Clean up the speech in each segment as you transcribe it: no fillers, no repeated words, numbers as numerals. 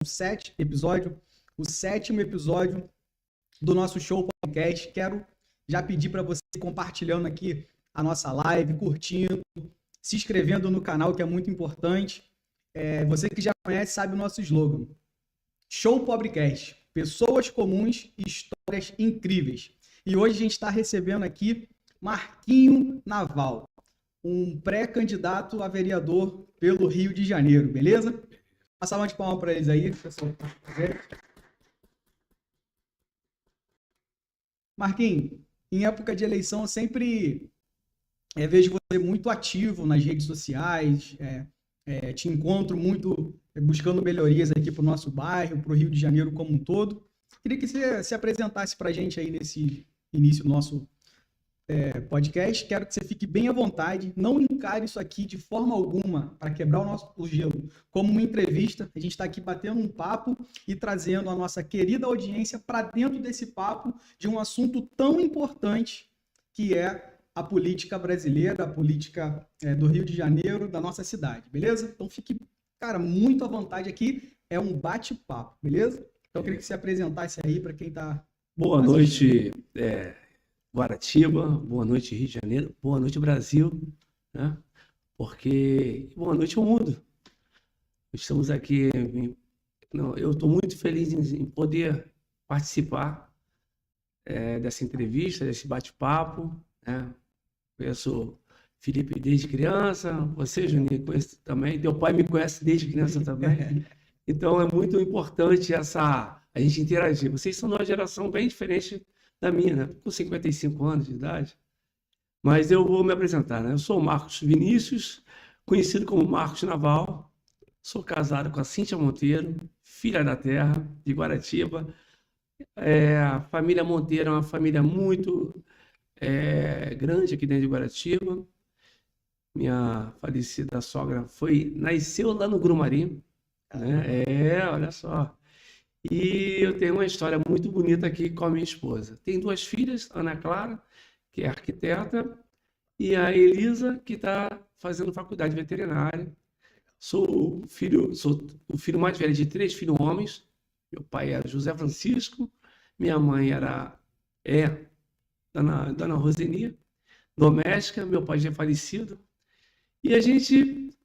o sétimo episódio do nosso show podcast. Quero já pedir para você compartilhando aqui a nossa live, curtindo, se inscrevendo no canal, que é muito importante. Você que já conhece sabe o nosso slogan. Show Pobrecast. Pessoas comuns e histórias incríveis. E hoje a gente está recebendo aqui Marquinho Naval, um pré-candidato a vereador pelo Rio de Janeiro, beleza? Passar uma de palma para eles aí, pessoal. Marquinho, em época de eleição eu sempre vejo você muito ativo nas redes sociais, te encontro muito buscando melhorias aqui para o nosso bairro, para o Rio de Janeiro como um todo. Queria que você se apresentasse para a gente aí nesse início do nosso podcast. Quero que você fique bem à vontade, não encare isso aqui de forma alguma para quebrar o gelo como uma entrevista. A gente está aqui batendo um papo e trazendo a nossa querida audiência para dentro desse papo de um assunto tão importante que é a política brasileira, a política do Rio de Janeiro, da nossa cidade, beleza? Então fique, cara, muito à vontade aqui, é um bate-papo, beleza? Então eu queria que você apresentasse aí para quem está... Boa noite, Guaratiba, boa noite, Rio de Janeiro, boa noite, Brasil, né? Porque boa noite ao mundo. Estamos aqui, eu estou muito feliz em poder participar dessa entrevista, desse bate-papo, né? Conheço Felipe desde criança, você, Juninho, conhece também, teu pai me conhece desde criança também. Então é muito importante a gente interagir. Vocês são de uma geração bem diferente da minha, né? Com 55 anos de idade. Mas eu vou me apresentar, né? Eu sou o Marcos Vinícius, conhecido como Marcos Naval. Sou casado com a Cíntia Monteiro, filha da terra, de Guaratiba. A família Monteiro é uma família muito grande aqui dentro de Guaratiba. Minha falecida sogra nasceu lá no Grumari, né? Olha só. E eu tenho uma história muito bonita aqui com a minha esposa. Tenho duas filhas, Ana Clara, que é arquiteta, e a Elisa, que está fazendo faculdade veterinária. Sou o filho mais velho de 3 filhos homens. Meu pai era José Francisco, minha mãe é Dona Rosenia, doméstica, meu pai já é falecido. E a gente,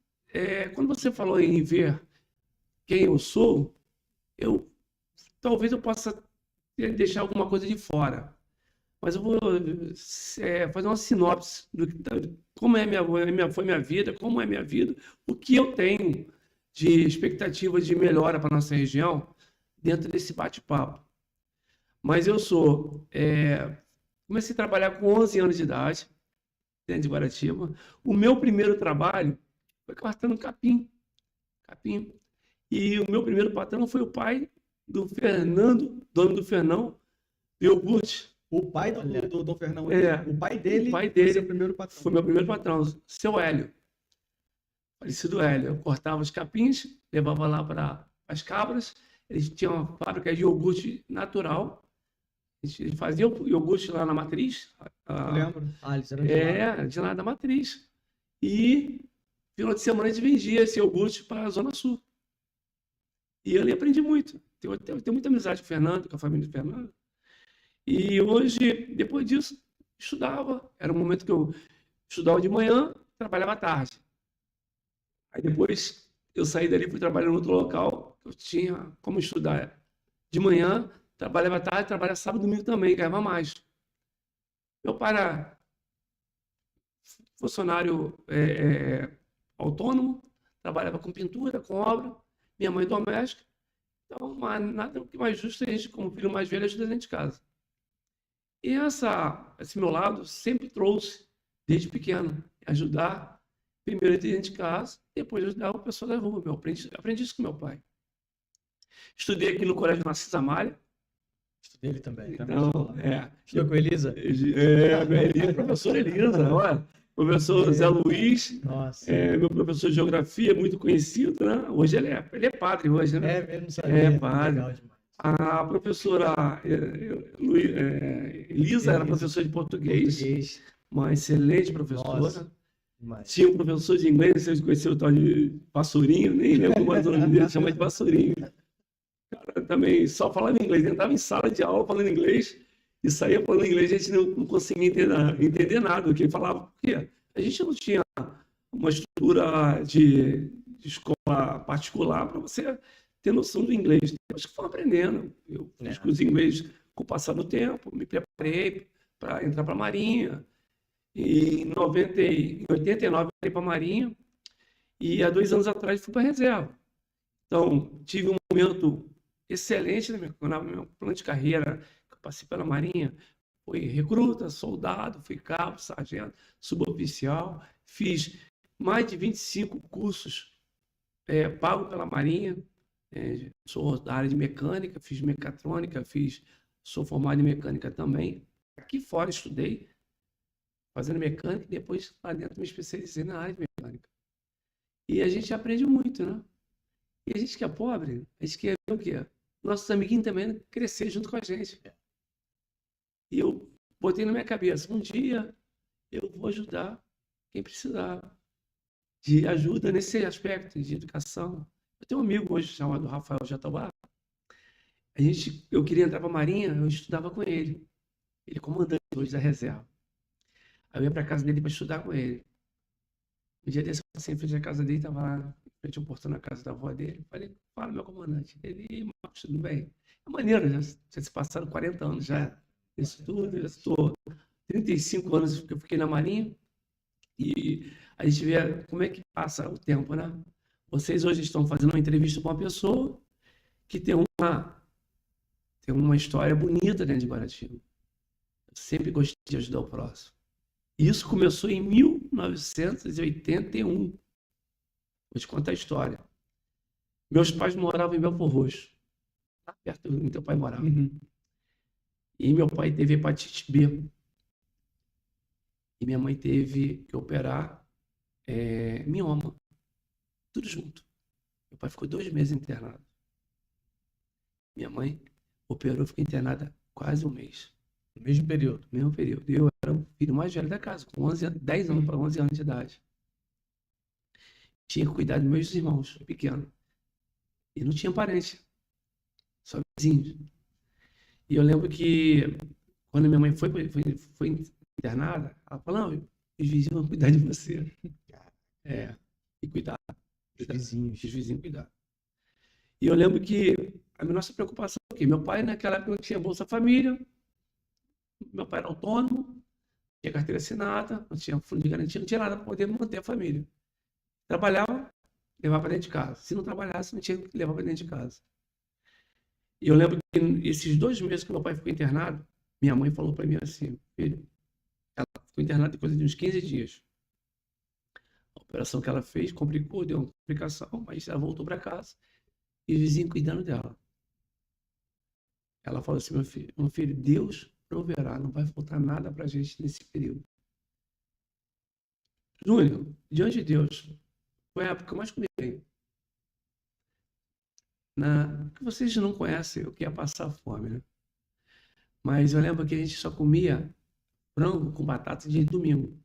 quando você falou em ver quem eu sou, talvez eu possa deixar alguma coisa de fora, mas eu vou fazer uma sinopse do como foi minha vida, como é minha vida, o que eu tenho de expectativa de melhora para a nossa região dentro desse bate-papo. Mas eu comecei a trabalhar com 11 anos de idade, dentro de Guaratiba. O meu primeiro trabalho foi cortando capim. E o meu primeiro patrão foi o pai do Fernando, dono do Fernão, de iogurte. O pai do Dom Fernão, o pai dele foi seu primeiro patrão. Foi meu primeiro patrão, seu Hélio. Falecido Hélio. Eu cortava os capins, levava lá para as cabras. Eles tinham uma fábrica de iogurte natural. Eles faziam iogurte lá na matriz. Eu lembro. Eles eram de lá da matriz. E final de semana a gente vendia esse iogurte para a Zona Sul. E ali aprendi muito. Tenho muita amizade com o Fernando, com a família do Fernando. E hoje, depois disso, estudava. Era um momento que eu estudava de manhã, trabalhava à tarde. Aí depois eu saí dali e fui trabalhar em outro local. Eu tinha como estudar de manhã, trabalhava à tarde, trabalhava sábado e domingo também, ganhava mais. Meu pai era funcionário autônomo, trabalhava com pintura, com obra. Minha mãe doméstica. Então, nada mais justo a gente, como filho mais velho, ajudar dentro de casa. E esse meu lado sempre trouxe, desde pequeno, ajudar, primeiro dentro de casa, depois ajudar o pessoal da rua. Aprendi isso com meu pai. Estudei aqui no Colégio Narcisa Amália. Estudei ele também. Então, Estudou com a Elisa? Professor Elisa, olha. Professor Zé Luiz, meu professor de geografia, muito conhecido, né? Hoje ele é padre, hoje, né? Eu não sabia. Padre. A professora Elisa era professora de português, uma excelente professora. Tinha um professor de inglês, vocês conheceram o tal de Vassourinho, nem lembro mais o nome dele, chama de Vassourinho. também só falava inglês. Entrava em sala de aula falando inglês e saía falando inglês. A gente não conseguia entender nada do que ele falava. Por quê? A gente não tinha uma estrutura de escola particular para você ter noção do inglês. Depois que fui aprendendo. Eu fiz curso de inglês com o passar do tempo, me preparei para entrar para a Marinha. E em 89 eu entrei para a Marinha e há 2 anos atrás fui para a reserva. Então, tive um momento excelente na meu plano de carreira, que eu passei pela Marinha. Fui recruta, soldado, fui cabo, sargento, suboficial. Fiz mais de 25 cursos pago pela Marinha. Sou da área de mecânica, fiz mecatrônica, sou formado em mecânica também. Aqui fora estudei, fazendo mecânica, e depois lá dentro me especializei na área de mecânica. E a gente aprende muito, né? E a gente que é pobre, a gente quer ver o quê? Nossos amiguinhos também crescer junto com a gente. E eu botei na minha cabeça, um dia eu vou ajudar quem precisar de ajuda nesse aspecto de educação. Eu tenho um amigo hoje chamado Rafael Jatobá. Eu queria entrar para a Marinha, eu estudava com ele. Ele é comandante hoje da reserva. Aí eu ia para a casa dele para estudar com ele. Um dia desse, eu passei em frente à casa dele, estava lá, em frente ao portão na casa da avó dele. Falei, fala, meu comandante. Ele, Marcos, tudo bem? É maneiro, já se passaram 40 anos já. Isso tudo, eu estou 35 anos que eu fiquei na Marinha. E a gente vê como é que passa o tempo, né? Vocês hoje estão fazendo uma entrevista com uma pessoa que tem uma história bonita dentro de Guaratiba. Eu sempre gostei de ajudar o próximo. Isso começou em 1981. Vou te contar a história. Meus pais moravam em Belford Roxo, lá perto onde teu pai morava. E meu pai teve hepatite B. E minha mãe teve que operar mioma. Tudo junto. Meu pai ficou 2 meses internado. Minha mãe operou, ficou internada quase um mês. No mesmo período. Mesmo período. Eu era o filho mais velho da casa, com 10 anos para 11 anos de idade. Tinha que cuidar dos meus irmãos, pequeno. E não tinha parente. Só vizinhos. E eu lembro que quando minha mãe foi internada, ela falou, não, os vizinhos vão cuidar de você. E cuidar. Os vizinhos. Os vizinhos cuidar. E eu lembro que a nossa preocupação aqui, meu pai naquela época não tinha Bolsa Família, meu pai era autônomo, não tinha carteira assinada, não tinha fundo de garantia, não tinha nada para poder manter a família. Trabalhava, levava para dentro de casa. Se não trabalhasse, não tinha que levar para dentro de casa. E eu lembro que esses 2 meses que meu pai ficou internado, minha mãe falou para mim assim, filho, ela ficou internada depois de uns 15 dias. A operação que ela fez complicou, deu uma complicação, mas ela voltou para casa e o vizinho cuidando dela. Ela falou assim, meu filho, Deus proverá, não vai faltar nada para a gente nesse período. Júnior, diante de Deus, foi a época que eu mais comi bem. Que vocês não conhecem o que é passar fome, né? Mas eu lembro que a gente só comia frango com batata de domingo.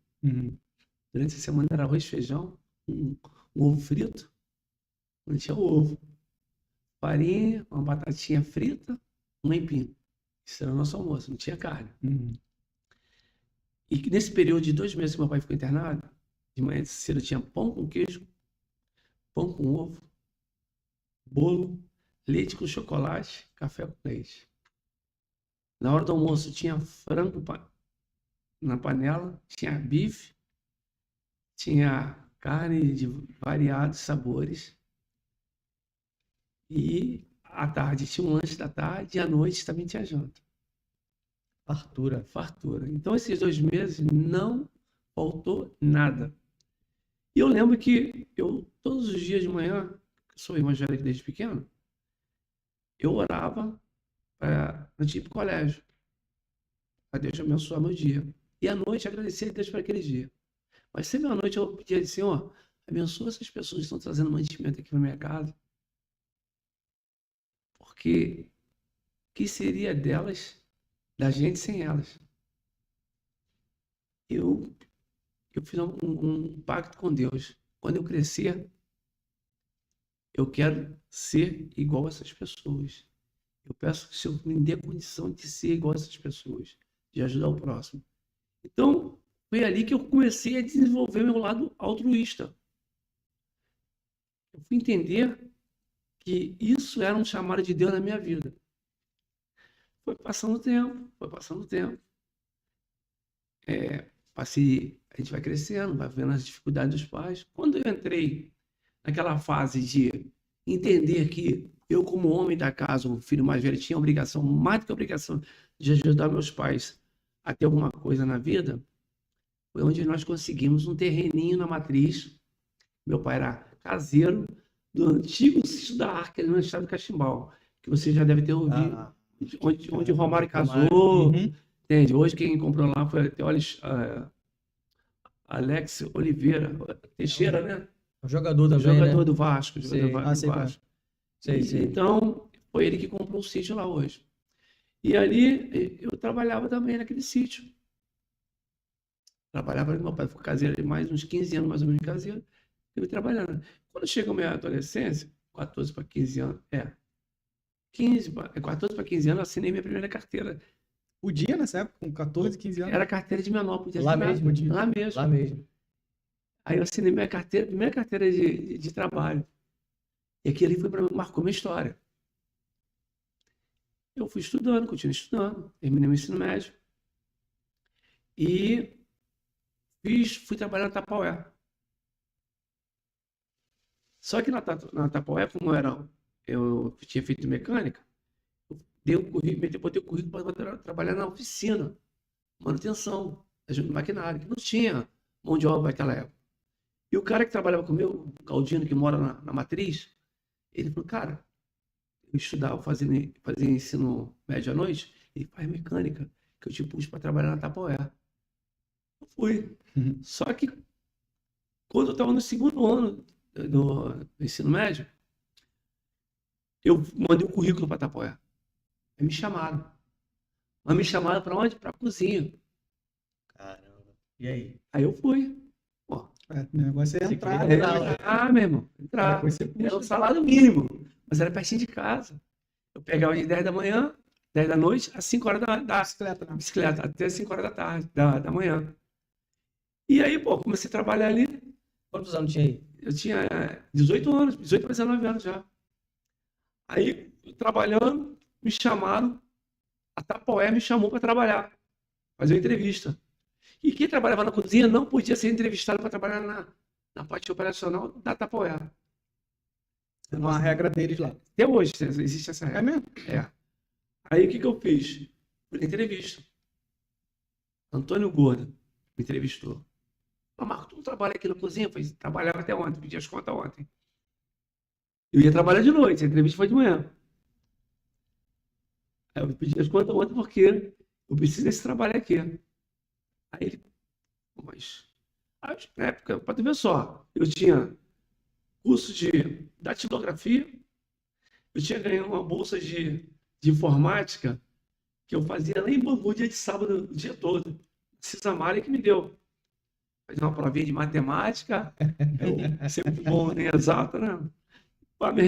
Durante a semana era arroz, feijão, um ovo frito, não tinha ovo, farinha, uma batatinha frita, um empim. Isso era o nosso almoço, não tinha carne. E nesse período de 2 meses que meu pai ficou internado, de manhã cedo tinha pão com queijo, pão com ovo, bolo, leite com chocolate, café com leite. Na hora do almoço tinha frango na panela, tinha bife, tinha carne de variados sabores. E à tarde tinha um lanche da tarde e à noite também tinha janta. Fartura. Fartura. Então esses 2 meses não faltou nada. E eu lembro que todos os dias de manhã, sou evangélico desde pequeno, eu orava no tipo colégio, para Deus abençoar meu dia. E à noite agradecer a Deus por aquele dia. Mas sempre à noite eu pedia, Senhor, abençoa essas pessoas que estão trazendo mantimento aqui para minha casa. Porque o que seria delas, da gente sem elas? Eu fiz um pacto com Deus. Quando eu crescer, eu quero ser igual a essas pessoas. Eu peço que o Senhor me dê a condição de ser igual a essas pessoas, de ajudar o próximo. Então, foi ali que eu comecei a desenvolver meu lado altruísta. Eu fui entender que isso era um chamado de Deus na minha vida. Foi passando o tempo, foi passando o tempo. A gente vai crescendo, vai vendo as dificuldades dos pais. Quando eu entrei naquela fase de entender que eu, como homem da casa, o filho mais velho, tinha obrigação, mais do que obrigação, de ajudar meus pais a ter alguma coisa na vida, foi onde nós conseguimos um terreninho na Matriz. Meu pai era caseiro do antigo sítio da Arca, ali no estado de Cachimbau, que você já deve ter ouvido, onde o Romário casou, entende? Hoje quem comprou lá foi até Alex Oliveira, Teixeira, né? O jogador também, Jogador né? do Vasco, jogador do sei qual é. Vasco. Sei. Então, foi ele que comprou o sítio lá hoje. E ali eu trabalhava também naquele sítio. Trabalhava, meu pai ficou caseiro mais uns 15 anos, mais ou menos, caseiro, eu trabalhando. Quando chegou a minha adolescência, 14 para 15 anos, 14 para 15 anos, eu assinei minha primeira carteira. Podia nessa época, com 14, 15 anos? Era carteira de menor, podia Lá assinar. mesmo, podia. Lá mesmo. Lá mesmo. Aí eu assinei minha carteira, primeira carteira de trabalho. E aquilo ali marcou minha história. Eu fui estudando, continuei estudando, terminei meu ensino médio. E fui trabalhar na Tapaué. Só que na Tapaué, como eu tinha feito mecânica, eu botei o currículo para trabalhar na oficina, manutenção, ajudando maquinário, que não tinha mão de obra naquela época. E o cara que trabalhava comigo, o Galdino, que mora na Matriz, ele falou, cara, eu estudava, fazia ensino médio à noite, ele faz mecânica, que eu te pus para trabalhar na Tapaué. Eu fui. Só que, quando eu estava no segundo ano do ensino médio, eu mandei um currículo para Tapaué. Aí me chamaram. Mas me chamaram para onde? Para a cozinha. Caramba. E aí? Aí eu fui. Pô, O negócio é entrar. meu irmão, entrar. Depois você puxa. Era um salário mínimo, mas era pertinho de casa. Eu pegava de 10 da manhã, 10 da noite, às 5 horas da Bicicleta, né? bicicleta, até 5 horas da tarde, da manhã. E aí, pô, comecei a trabalhar ali. Quantos anos tinha aí? Eu tinha 18 anos, 18 para 19 anos já. Aí, trabalhando, me chamaram, a Tapaué me chamou para trabalhar, fazer uma entrevista. E quem trabalhava na cozinha não podia ser entrevistado para trabalhar na parte operacional da Tapaué. É uma regra deles lá. Até hoje existe essa É regra. mesmo? É. Aí o que eu fiz? Fui na entrevista. Antônio Gordo me entrevistou. Mas, Marco, tu não trabalha aqui na cozinha? Eu falei, trabalhava até ontem, pedi as contas ontem. Eu ia trabalhar de noite, a entrevista foi de manhã. Aí eu pedi as contas ontem porque eu preciso desse trabalho aqui. Aí ele, mas na época, para tu ver só, eu tinha curso de datilografia, eu tinha ganhado uma bolsa de informática que eu fazia lá em Bangu, dia de sábado, o dia todo. Cisa Mari que me deu. Fazia uma provinha de matemática, eu sempre bom em exata, né? Pá, me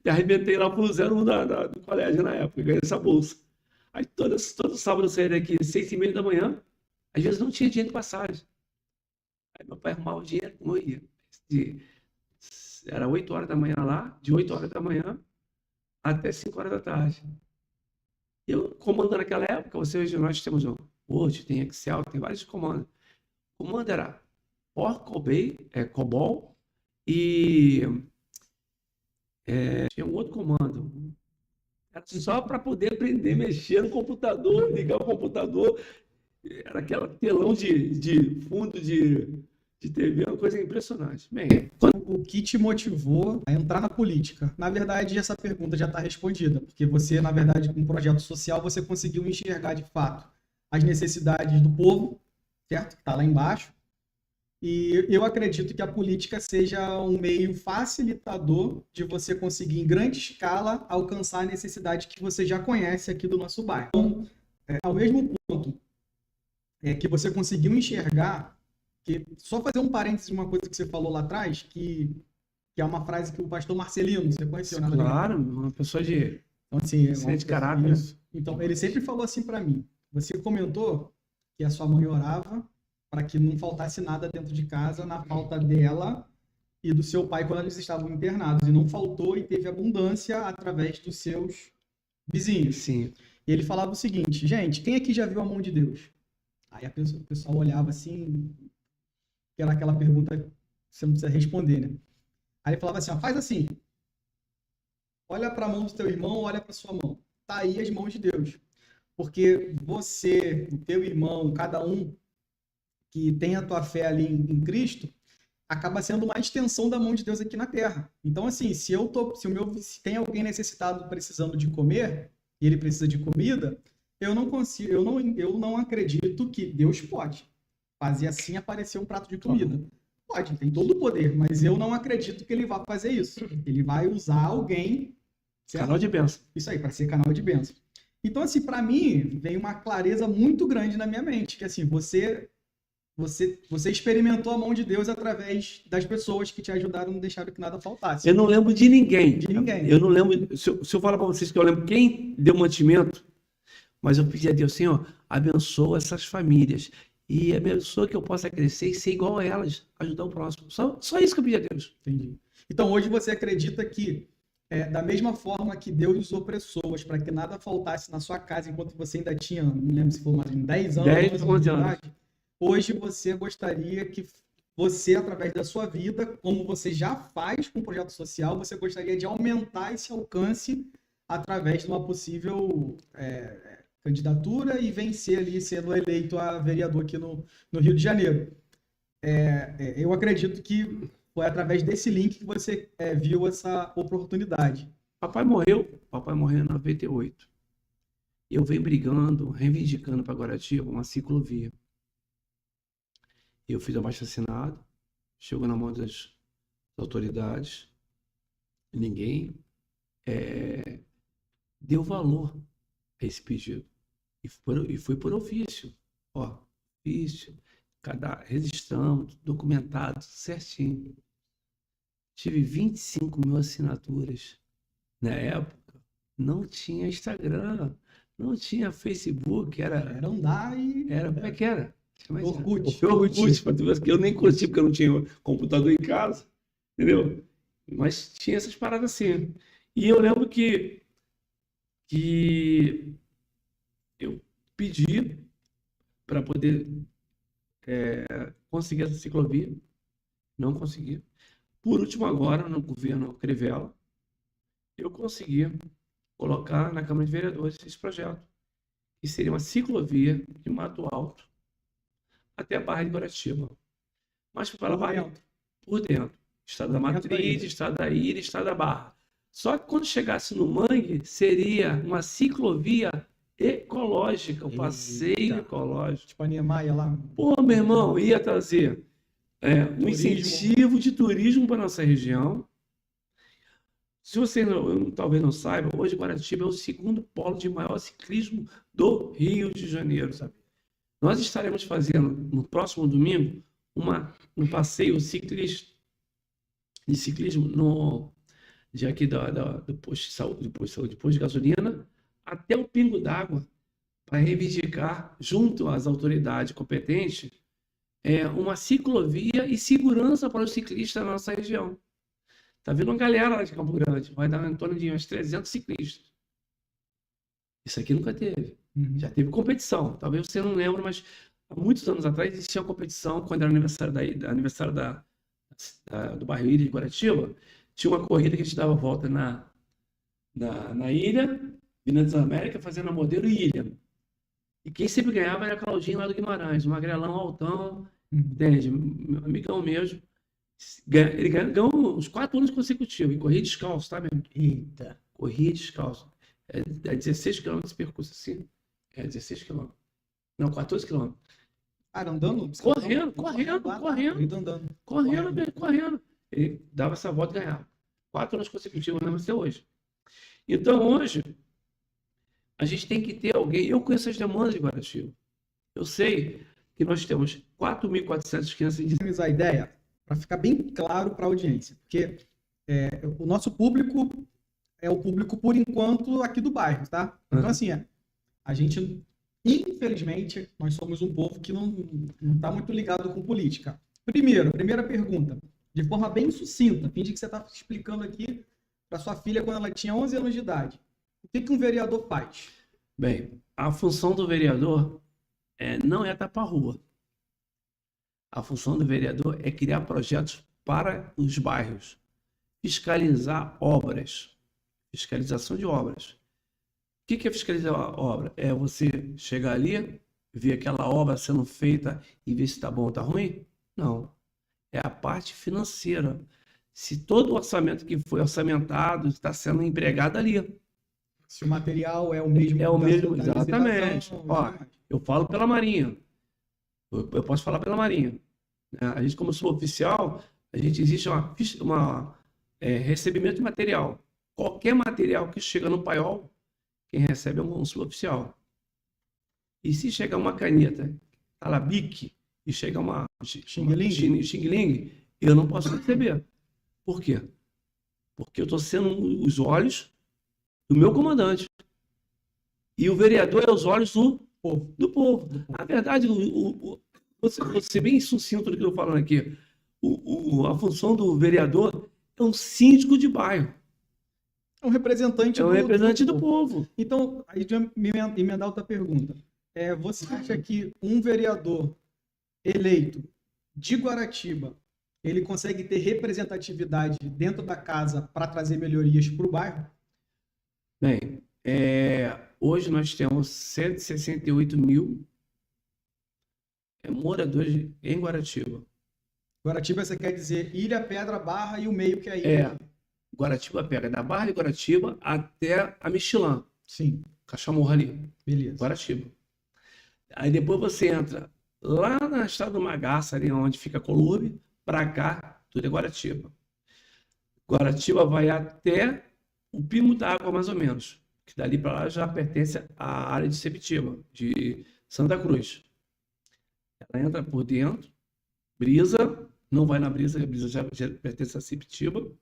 arrebentei lá pro 01 do colégio na época, ganhei essa bolsa. Aí todo sábado eu saía daqui, 6h30 da manhã, às vezes não tinha dinheiro de passagem. Aí meu pai arrumava o dinheiro, como eu ia. Era 8 horas da manhã lá, de 8 horas da manhã até 5 horas da tarde. Eu comandando naquela época, hoje nós temos o Word, tem Excel, tem vários comandos. O comando era COBOL e tinha um outro comando. Era só para poder aprender a mexer no computador, ligar o computador. Era aquela telão de fundo de TV, uma coisa impressionante. Bem, O que te motivou a entrar na política? Na verdade, essa pergunta já está respondida, porque você, na verdade, com um projeto social, você conseguiu enxergar de fato as necessidades do povo, certo? Que está lá embaixo. E eu acredito que a política seja um meio facilitador de você conseguir, em grande escala, alcançar a necessidade que você já conhece aqui do nosso bairro. Então, ao mesmo ponto que você conseguiu enxergar, que só fazer um parênteses de uma coisa que você falou lá atrás, que é uma frase que o pastor Marcelino, você conheceu, né? claro, uma pessoa de Então, assim, Excelente caráter. isso. Então, ele sempre falou assim para mim. Você comentou que a sua mãe orava para que não faltasse nada dentro de casa na falta dela e do seu pai quando eles estavam internados. E não faltou e teve abundância através dos seus vizinhos. Sim. E ele falava o seguinte, gente, quem aqui já viu a mão de Deus? Aí o pessoal olhava assim, que era aquela pergunta que você não precisa responder, né? Aí ele falava assim, ó, faz assim, olha para a mão do teu irmão, olha para sua mão. Tá aí as mãos de Deus. Porque você, o teu irmão, cada um que tem a tua fé ali em Cristo, acaba sendo uma extensão da mão de Deus aqui na terra. Então, assim, se tem alguém necessitado precisando de comer, e ele precisa de comida, eu não acredito que Deus pode fazer assim aparecer um prato de comida. Pode, tem todo o poder, mas eu não acredito que ele vá fazer isso. Ele vai usar alguém, certo? Canal de bênção. Isso aí, para ser canal de bênção. Então, assim, para mim, veio uma clareza muito grande na minha mente, que assim, você experimentou a mão de Deus através das pessoas que te ajudaram, não deixaram que nada faltasse. Eu não lembro de ninguém. De ninguém. Eu não lembro. Se eu falar para vocês que eu lembro quem deu mantimento, mas eu pedi a Deus, Senhor, abençoa essas famílias e abençoa que eu possa crescer e ser igual a elas, ajudar o próximo. Só isso que eu pedi a Deus. Entendi. Então, hoje você acredita que, da mesma forma que Deus usou pessoas para que nada faltasse na sua casa enquanto você ainda tinha, não lembro se foi mais de 10 anos, 10, 11 anos. Hoje você gostaria que você, através da sua vida, como você já faz com o projeto social, você gostaria de aumentar esse alcance através de uma possível candidatura e vencer ali, sendo eleito a vereador aqui no Rio de Janeiro. Eu acredito que foi através desse link que você viu essa oportunidade. Papai morreu em 98. E eu venho brigando, reivindicando para Guaratiba uma ciclovia. Eu fiz abaixo-assinado, chegou na mão das autoridades, ninguém deu valor a esse pedido. E foi por ofício. Ofício, registramos, documentado, certinho. Tive 25 mil assinaturas. Na época, não tinha Instagram, não tinha Facebook, era andar e... como é que era? Orkut. Eu nem curti porque eu não tinha computador em casa, entendeu? Mas tinha essas paradas assim. E eu lembro que eu pedi para poder conseguir essa ciclovia, não consegui. Por último, agora, no governo Crivella, eu consegui colocar na Câmara de Vereadores esse projeto, que seria uma ciclovia de Mato Alto até a Barra de Guaratiba. Mas para a Barra por dentro. Estado da Matriz, Estado da Ilha, Estado da Barra. Só que quando chegasse no Mangue, seria uma ciclovia ecológica, um passeio ecológico. Tipo a Niemeyer lá. Pô, meu irmão, ia trazer um incentivo de turismo para nossa região. Se você talvez não saiba, hoje Guaratiba é o segundo polo de maior ciclismo do Rio de Janeiro, sabe? Nós estaremos fazendo no próximo domingo um passeio de ciclismo aqui do posto de saúde, posto de gasolina, até o Pingo d'Água, para reivindicar, junto às autoridades competentes, uma ciclovia e segurança para os ciclistas da nossa região. Está vindo uma galera lá de Campo Grande, vai dar em torno de uns 300 ciclistas. Isso aqui nunca teve. Já teve competição. Talvez você não lembre, mas há muitos anos atrás existia uma competição, quando era aniversário do bairro Ilha de Guaratiba, tinha uma corrida que a gente dava volta na ilha, Minas das Américas, fazendo a modelo Ilha. E quem sempre ganhava era a Claudinha lá do Guimarães, um magrelão altão, entende? Meu amigão mesmo. Ele ganhou uns 4 anos consecutivos e corria descalço, tá mesmo? Eita. Corria descalço. É 16 quilômetros esse percurso assim. 16 quilômetros. Não, 14 quilômetros. Cara, andando? Correndo. Ele dava essa volta e ganhava. 4 anos consecutivos, eu lembro até hoje. Então, hoje, a gente tem que ter alguém. Eu conheço as demandas de Guaratiba. Eu sei que nós temos 4.400 crianças de... Temos a ideia, para ficar bem claro para a audiência, porque o nosso público é o público, por enquanto, aqui do bairro, tá? Então, assim, a gente, infelizmente, nós somos um povo que não está muito ligado com política. Primeira pergunta, de forma bem sucinta, finge que você está explicando aqui para sua filha quando ela tinha 11 anos de idade. O que um vereador faz? Bem, a função do vereador não é tapar a rua. A função do vereador é criar projetos para os bairros, fiscalizar obras, fiscalização de obras. O que é fiscalizar a obra? É você chegar ali, ver aquela obra sendo feita e ver se está bom ou está ruim? Não. É a parte financeira. Se todo o orçamento que foi orçamentado está sendo empregado ali. Se o material é o mesmo. É o mesmo, da exatamente. licitação, Ó, eu falo pela Marinha. Eu posso falar pela Marinha. A gente, como suboficial, existe recebimento de material. Qualquer material que chega no paiol, quem recebe é um suboficial. E se chegar uma caneta, tá lá, Bic, e chega uma Xing-Ling, eu não posso receber. Por quê? Porque eu estou sendo os olhos do meu comandante. E o vereador é os olhos do povo. Na verdade, vou ser bem sucinto do que eu estou falando aqui. A função do vereador é um síndico de bairro. É um representante do povo. Então, aí de me emendar outra pergunta. Você acha que um vereador eleito de Guaratiba, ele consegue ter representatividade dentro da casa para trazer melhorias para o bairro? Bem, hoje nós temos 168 mil moradores em Guaratiba. Guaratiba, você quer dizer Ilha, Pedra, Barra e o meio que é a ilha? Guaratiba pega da Barra de Guaratiba até a Michelin. Sim. Cachamorra ali. Beleza. Guaratiba. Aí depois você entra lá na estrada do Magaça, ali onde fica a Colube, para cá, tudo é Guaratiba. Guaratiba vai até o Pingo d'Água, mais ou menos. Que dali para lá já pertence à área de Sepitiba, de Santa Cruz. Ela entra por dentro, Brisa, não vai na Brisa, a Brisa já pertence a Sepitiba,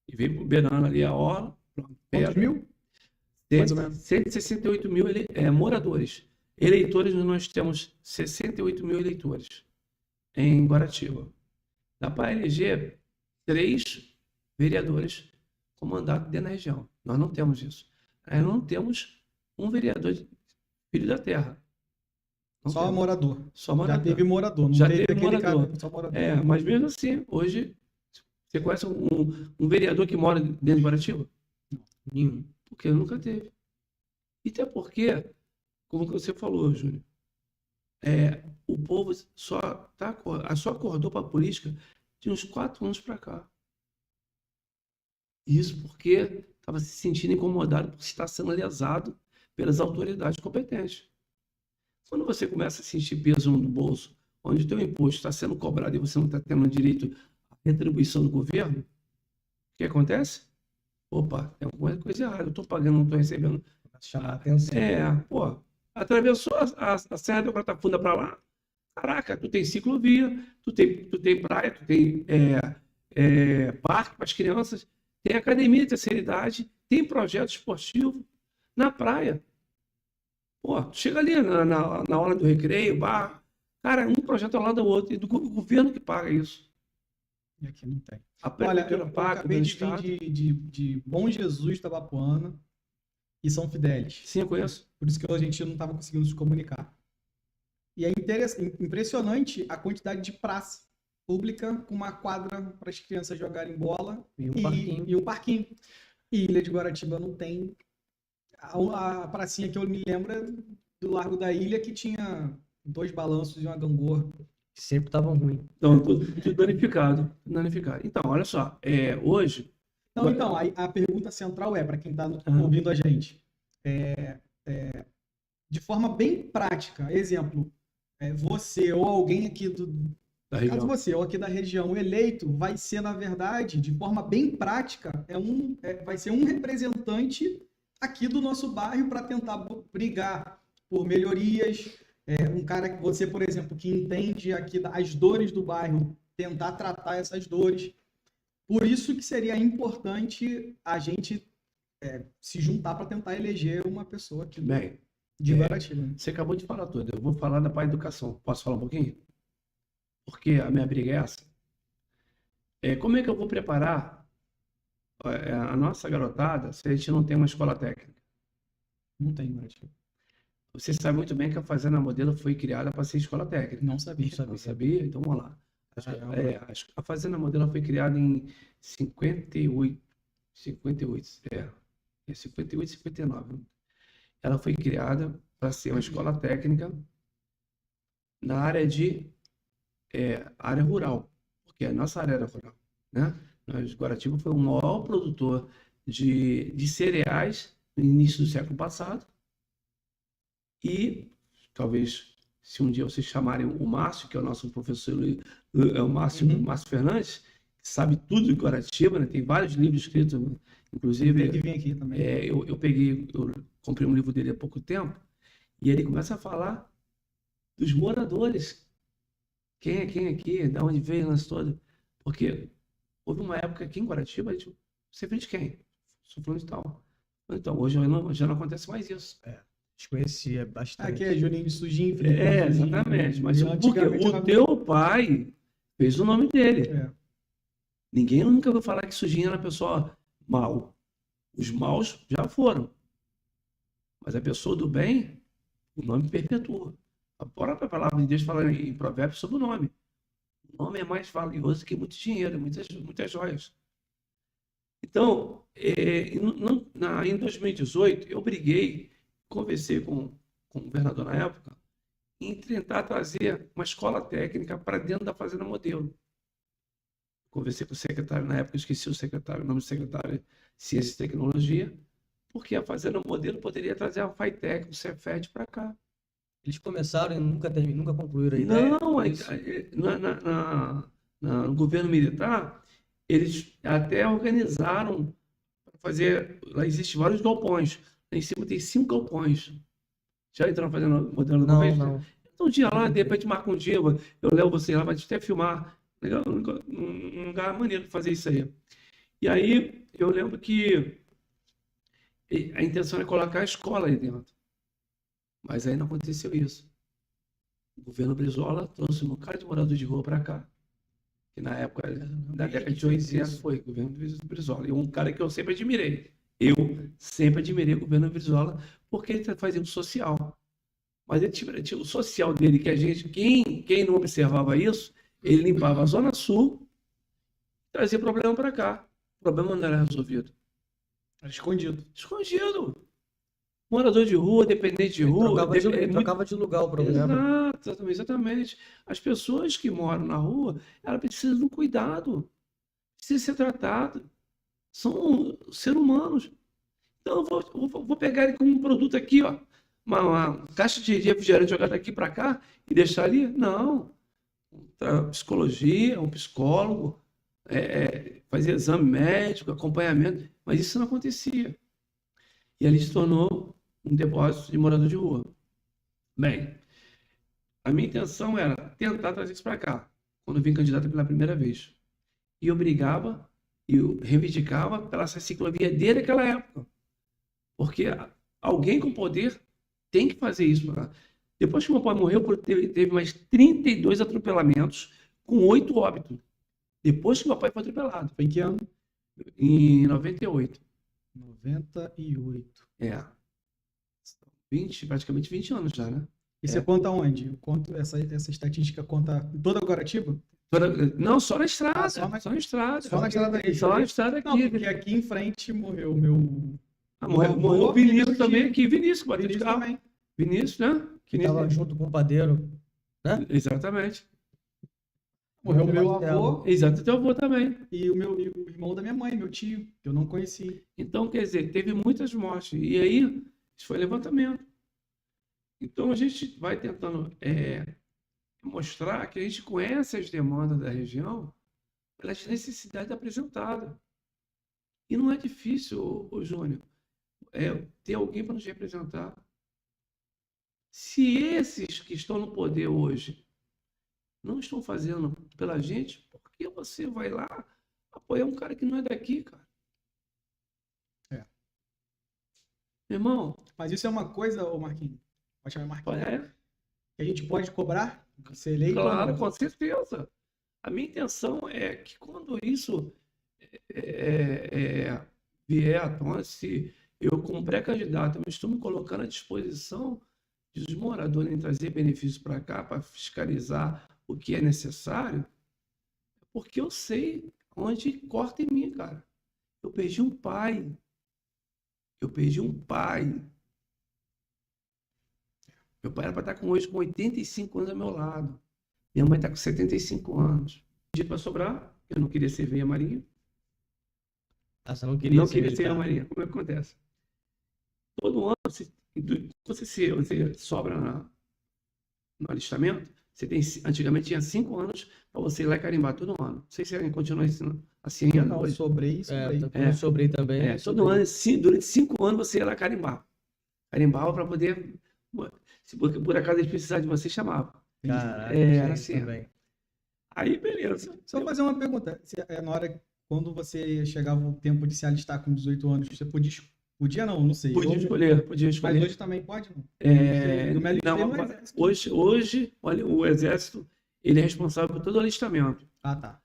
e vem beirando ali a orla. Quantos mil? 168 mil moradores. Eleitores, nós temos 68 mil eleitores em Guaratiba. Dá para eleger 3 vereadores com mandato dentro da região. Nós não temos isso. Nós não temos um vereador filho da terra. Só morador. Só morador. Já teve morador. Não Já teve teve aquele morador. cara, só morador. Mas mesmo assim, hoje, você conhece um vereador que mora dentro de Guaratiba? Nenhum. Porque nunca teve. E até porque, como você falou, Júnior, o povo só acordou para a política de uns 4 anos para cá. Isso porque estava se sentindo incomodado por estar sendo lesado pelas autoridades competentes. Quando você começa a sentir peso no bolso, onde o teu imposto está sendo cobrado e você não está tendo direito à retribuição do governo, o que acontece? Opa, tem alguma coisa errada, eu estou pagando, não estou recebendo. Chamar a atenção. Atravessou a Serra da Catafunda para lá, caraca, tu tem ciclovia, tu tem praia, tu tem parque para as crianças, tem academia de terceira idade, tem projeto esportivo na praia. Tu chega ali na hora do recreio, bar, cara, um projeto ao lado do outro, e do governo que paga isso. E aqui não tem. Olha, eu acabei de vir de Bom Jesus, Tabapuana e São Fidélis. Sim, eu conheço. Por isso que a gente não estava conseguindo se comunicar. E é impressionante a quantidade de praça pública com uma quadra para as crianças jogarem bola E um parquinho. E Ilha de Guaratiba não tem. A pracinha que eu me lembro é do Largo da Ilha, que tinha 2 balanços e uma gangorra. Sempre estavam ruins. Então, tudo danificado. Então, olha só, hoje... Então, a pergunta central para quem está ouvindo a gente, de forma bem prática, exemplo, você ou alguém aqui da região. Caso você ou aqui da região eleito, vai ser, na verdade, de forma bem prática, vai ser um representante aqui do nosso bairro para tentar brigar por melhorias. Um cara que você, por exemplo, que entende aqui as dores do bairro, tentar tratar essas dores. Por isso que seria importante a gente se juntar para tentar eleger uma pessoa aqui Bem, de Guaratiba. Né? você acabou de falar tudo. Eu vou falar da Pai Educação. Posso falar um pouquinho? Porque a minha briga é essa. Como é que eu vou preparar a nossa garotada se a gente não tem uma escola técnica? Não tem Guaratiba. Você sabe muito bem que a Fazenda Modelo foi criada para ser escola técnica. Não sabia. Não sabia? Então vamos lá. Caramba. A Fazenda Modelo foi criada em 58. 58, é 58, 59. Ela foi criada para ser uma escola técnica na área área rural, porque a nossa área era rural, né? Guaratiba foi o maior produtor de cereais no início do século passado e talvez se um dia vocês chamarem o Márcio, que é o nosso professor, o Márcio Fernandes, que sabe tudo de Guaratiba, né? Tem vários livros escritos, inclusive. Tem que vir aqui também. Eu comprei um livro dele há pouco tempo, e ele começa a falar dos moradores. Quem é quem aqui? Da onde veio o lance todo? Porque houve uma época aqui em Guaratiba, você veio de quem? Sou fulano de tal. Então, hoje já não acontece mais isso. Desconhecia bastante. Aqui é Juninho de Sujinho, Felipe de Sujinho. Exatamente. Mas porque Antigamente o teu pai fez o nome dele. Ninguém nunca vai falar que Sujinho era uma pessoa mal. Os maus já foram. Mas a pessoa do bem, o nome perpetua. A própria palavra de Deus fala em Provérbios sobre o nome. O nome é mais valioso que muito dinheiro, muitas joias. Então, em 2018, eu briguei, conversei com o governador na época, em tentar trazer uma escola técnica para dentro da Fazenda Modelo. Conversei com o secretário na época, esqueci o nome do secretário de Ciência e Tecnologia, porque a Fazenda Modelo poderia trazer a FATEC, o Cefet para cá. Eles começaram e nunca concluíram a ideia. Não, no governo militar, eles até organizaram para fazer. Lá existem vários galpões. Lá em cima tem 5 galpões. Já entraram fazendo modelo Não, vez? não. Então, um dia lá, de repente marca um dia, eu levo você lá, mas até filmar. Legal, um lugar maneiro de fazer isso aí. E aí, eu lembro que a intenção é colocar a escola aí dentro. Mas aí não aconteceu isso. O governo Brizola trouxe um bocado de morador de rua para cá. Que na época, da década de 80, foi o governo Brizola. E um cara que eu sempre admirei. Eu sempre admirei o governo Brizola porque ele fazia o social. Mas ele tinha o social dele, que a gente, quem não observava isso, ele limpava a Zona Sul e trazia problema para cá. O problema não era resolvido. Era escondido. Escondido. Morador de rua, dependente de rua. Trocava de lugar o problema. Exatamente. As pessoas que moram na rua, elas precisam de um cuidado. Precisam ser tratadas. São seres humanos. Então, eu vou pegar ele como um produto aqui, ó. Uma caixa de refrigerante jogada aqui para cá e deixar ali? Não. Psicologia, um psicólogo, fazer exame médico, acompanhamento. Mas isso não acontecia. E ali se tornou um depósito de morador de rua. Bem, a minha intenção era tentar trazer isso para cá, quando eu vim candidato pela primeira vez. E eu brigava, e eu reivindicava pela essa ciclovia desde aquela época. Porque alguém com poder tem que fazer isso para cá. Depois que meu pai morreu, teve mais 32 atropelamentos, com 8 óbitos. Depois que meu pai foi atropelado. Foi em que ano? Em 98. 98. Praticamente 20 anos já, né? E você conta onde? Essa estatística conta em toda Guaratiba? Não, só na estrada. Só na estrada. Só na estrada aí. Só na estrada aqui. Não, porque aqui em frente morreu o meu... Morreu o Vinícius também aqui. Vinícius, bateu de carro. também. Vinícius, né? Que estava junto com o padeiro. Né? Exatamente. Morreu o meu avô. Exato, teu avô também. E o irmão da minha mãe, meu tio, que eu não conheci. Então, quer dizer, teve muitas mortes. E aí, isso foi levantamento. Então, a gente vai tentando mostrar que a gente conhece as demandas da região pelas necessidades apresentadas. E não é difícil, ô Júnior, ter alguém para nos representar. Se esses que estão no poder hoje não estão fazendo pela gente, por que você vai lá apoiar um cara que não é daqui, cara? Meu irmão, Mas isso é uma coisa, ô Marquinhos? Pode chamar Marquinhos? é, Que a gente pode cobrar? Ser eleito ou claro, não? com certeza. A minha intenção é que quando isso vier à tona, se eu, como pré-candidato, eu estou me colocando à disposição dos moradores em trazer benefícios para cá, para fiscalizar o que é necessário, porque eu sei onde corta em mim, cara. Eu perdi um pai. Eu perdi um pai. Meu pai era para estar hoje com 85 anos ao meu lado. Minha mãe está com 75 anos. Dia para sobrar, eu não queria servir a Marinha. Ah, você não queria Não ser queria ser a militar? Marinha. Como é que acontece? Todo ano, você sobra no alistamento, antigamente tinha 5 anos para você ir lá e carimbar todo ano. Não sei se continua assim ainda Não, hoje. sobrei. Quando eu sobrei também. Todo sobrei. ano, durante 5 anos, você ia lá carimbar. Carimbava para poder. Se por acaso eles precisassem de você, chamava. Caraca, Era isso assim. também. Aí, beleza. Só fazer uma pergunta. Na hora, quando você chegava o tempo de se alistar com 18 anos, você podia não, não sei. Podia Mas escolher. hoje também pode, não? É, No meu não, no agora, exército. hoje, olha, o Exército, ele é responsável por todo o alistamento. Ah, tá.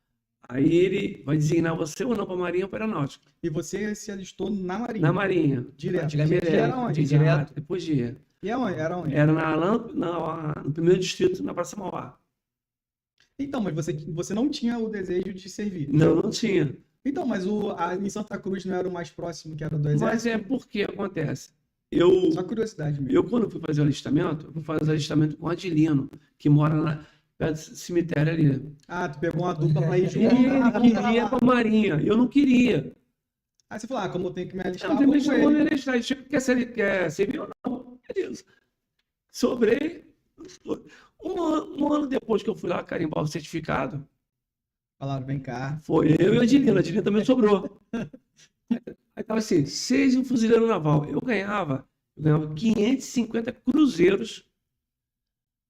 Aí ele vai designar você ou não para a Marinha ou para a Aeronáutica. E você se alistou na Marinha? Na Marinha. Direto. Antigamente E era onde? direto. Depois de ir. E aonde? Era onde? Era no primeiro distrito, na Praça Mauá. Então, mas você não tinha o desejo de servir. Não, não tinha. Então, mas em Santa Cruz não era o mais próximo que era do Mas exército? porque acontece. Eu, Só curiosidade mesmo. eu, quando fui fazer o alistamento, eu fui fazer o alistamento com o Adilino, que mora perto do cemitério ali. Ah, tu pegou uma dupla pra ir junto. Ele queria para a Marinha, eu não queria. Aí você falou, como eu tenho que me alistar, Não tem vou mais com chamou ele. ele está. Quer servir ou não? Beleza. Sobrei. Um ano depois que eu fui lá carimbar o certificado, Falaram, vem cá. foi eu e a Adilina. A Adilina também sobrou. Aí tava assim, 6 um fuzileiro naval. Eu ganhava 550 cruzeiros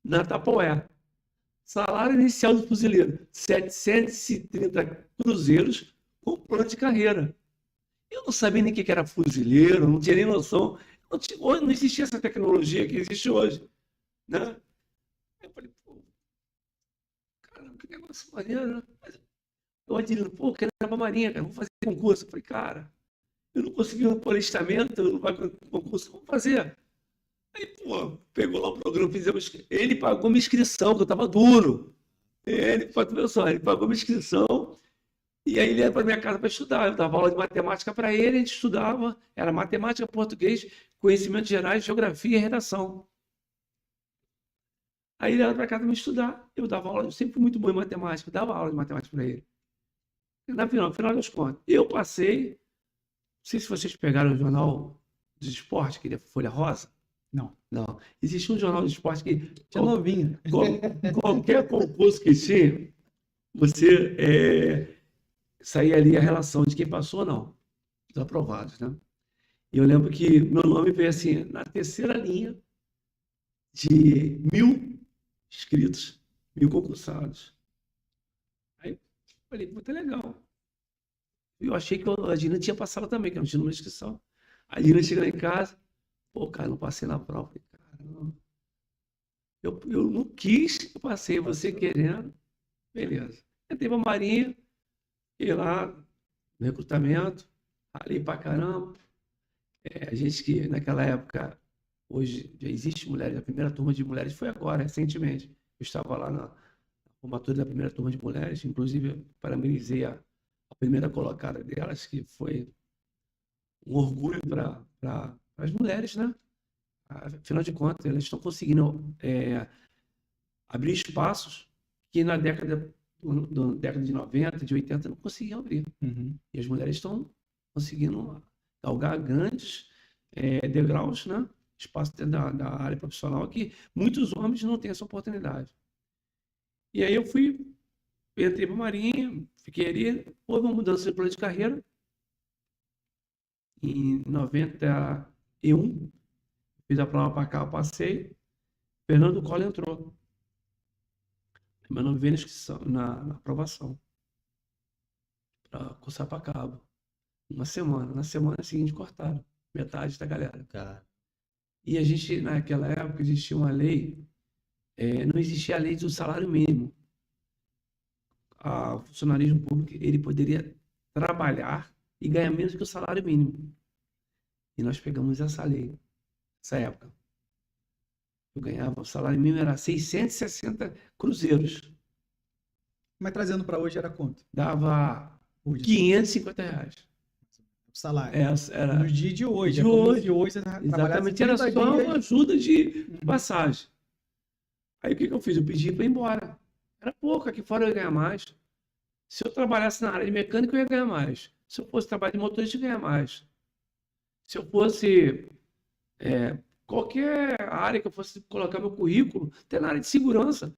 na Tapoé. Salário inicial do fuzileiro, 730 cruzeiros com plano de carreira. Eu não sabia nem o que era fuzileiro, não tinha nem noção. Hoje não existia essa tecnologia que existe hoje, né? Eu falei, pô, caramba, que negócio maneiro, né? Mas eu adiro, pô, quero ir pra Marinha, cara, vamos fazer concurso. Eu falei, cara, eu não consegui um alistamento, não vai para concurso, vamos fazer. Aí, pô, pegou lá o programa, fizemos. Ele pagou minha inscrição, que eu tava duro. Ele pagou minha inscrição. E aí ele ia para minha casa para estudar. Eu dava aula de matemática para ele, a gente estudava. Era matemática, português, conhecimentos gerais, geografia e redação. Aí ele ia para casa para estudar. Eu dava aula, eu sempre fui muito bom em matemática, eu dava aula de matemática para ele. E no final das contas, eu passei. Não sei se vocês pegaram o jornal dos esportes, que é Folha Rosa. Não. Não. Existia um jornal de esporte que Tinha novinho. qualquer concurso que tinha, você saía ali a relação de quem passou ou não, dos aprovados, né? E eu lembro que meu nome veio assim, na terceira linha de 1.000 inscritos, 1.000 concursados. Aí eu falei, muito legal. Eu achei que a Dina tinha passado também, que não tinha uma inscrição. A Dina chega lá em casa, pô, cara, não passei na prova. Eu falei, caramba. Eu não quis, eu passei, você querendo. Beleza. Entrei pra Marinha, fui lá no recrutamento, ralei pra caramba. A gente que naquela época, hoje já existe mulheres, a primeira turma de mulheres foi agora, recentemente. Eu estava lá na formatura da primeira turma de mulheres, inclusive parabenizei a primeira colocada delas, que foi um orgulho para as mulheres, né? Afinal de contas, elas estão conseguindo abrir espaços que na década de 90, de 80, não conseguiam abrir. Uhum. E as mulheres estão conseguindo galgar grandes degraus, né? Espaço dentro da área profissional que muitos homens não têm essa oportunidade. E aí eu entrei para a Marinha, fiquei ali, houve uma mudança de plano de carreira. Em 91, fiz a prova para cá, eu passei. Fernando Collor entrou. Meu nome veio na aprovação para cursar para cabo. Uma semana. Na semana seguinte cortaram. metade da galera. Cara, E a gente, naquela época, existia uma lei, não existia a lei do salário mínimo. O funcionalismo público, ele poderia trabalhar e ganhar menos que o salário mínimo. E nós pegamos essa lei, essa época. Eu ganhava, o salário mínimo era 660 cruzeiros. Mas trazendo para hoje era quanto? Dava Hoje, 550 reais. o salário. Era, No dia de hoje. de É como hoje. se hoje você trabalhasse exatamente, era 30 só uma dias. ajuda de passagem. Aí o que eu fiz? Eu pedi para ir embora. Era pouco, aqui fora eu ia ganhar mais. Se eu trabalhasse na área de mecânica, eu ia ganhar mais. Se eu fosse trabalhar de motorista, eu ia ganhar mais. Se eu fosse qualquer área que eu fosse colocar meu currículo, até na área de segurança,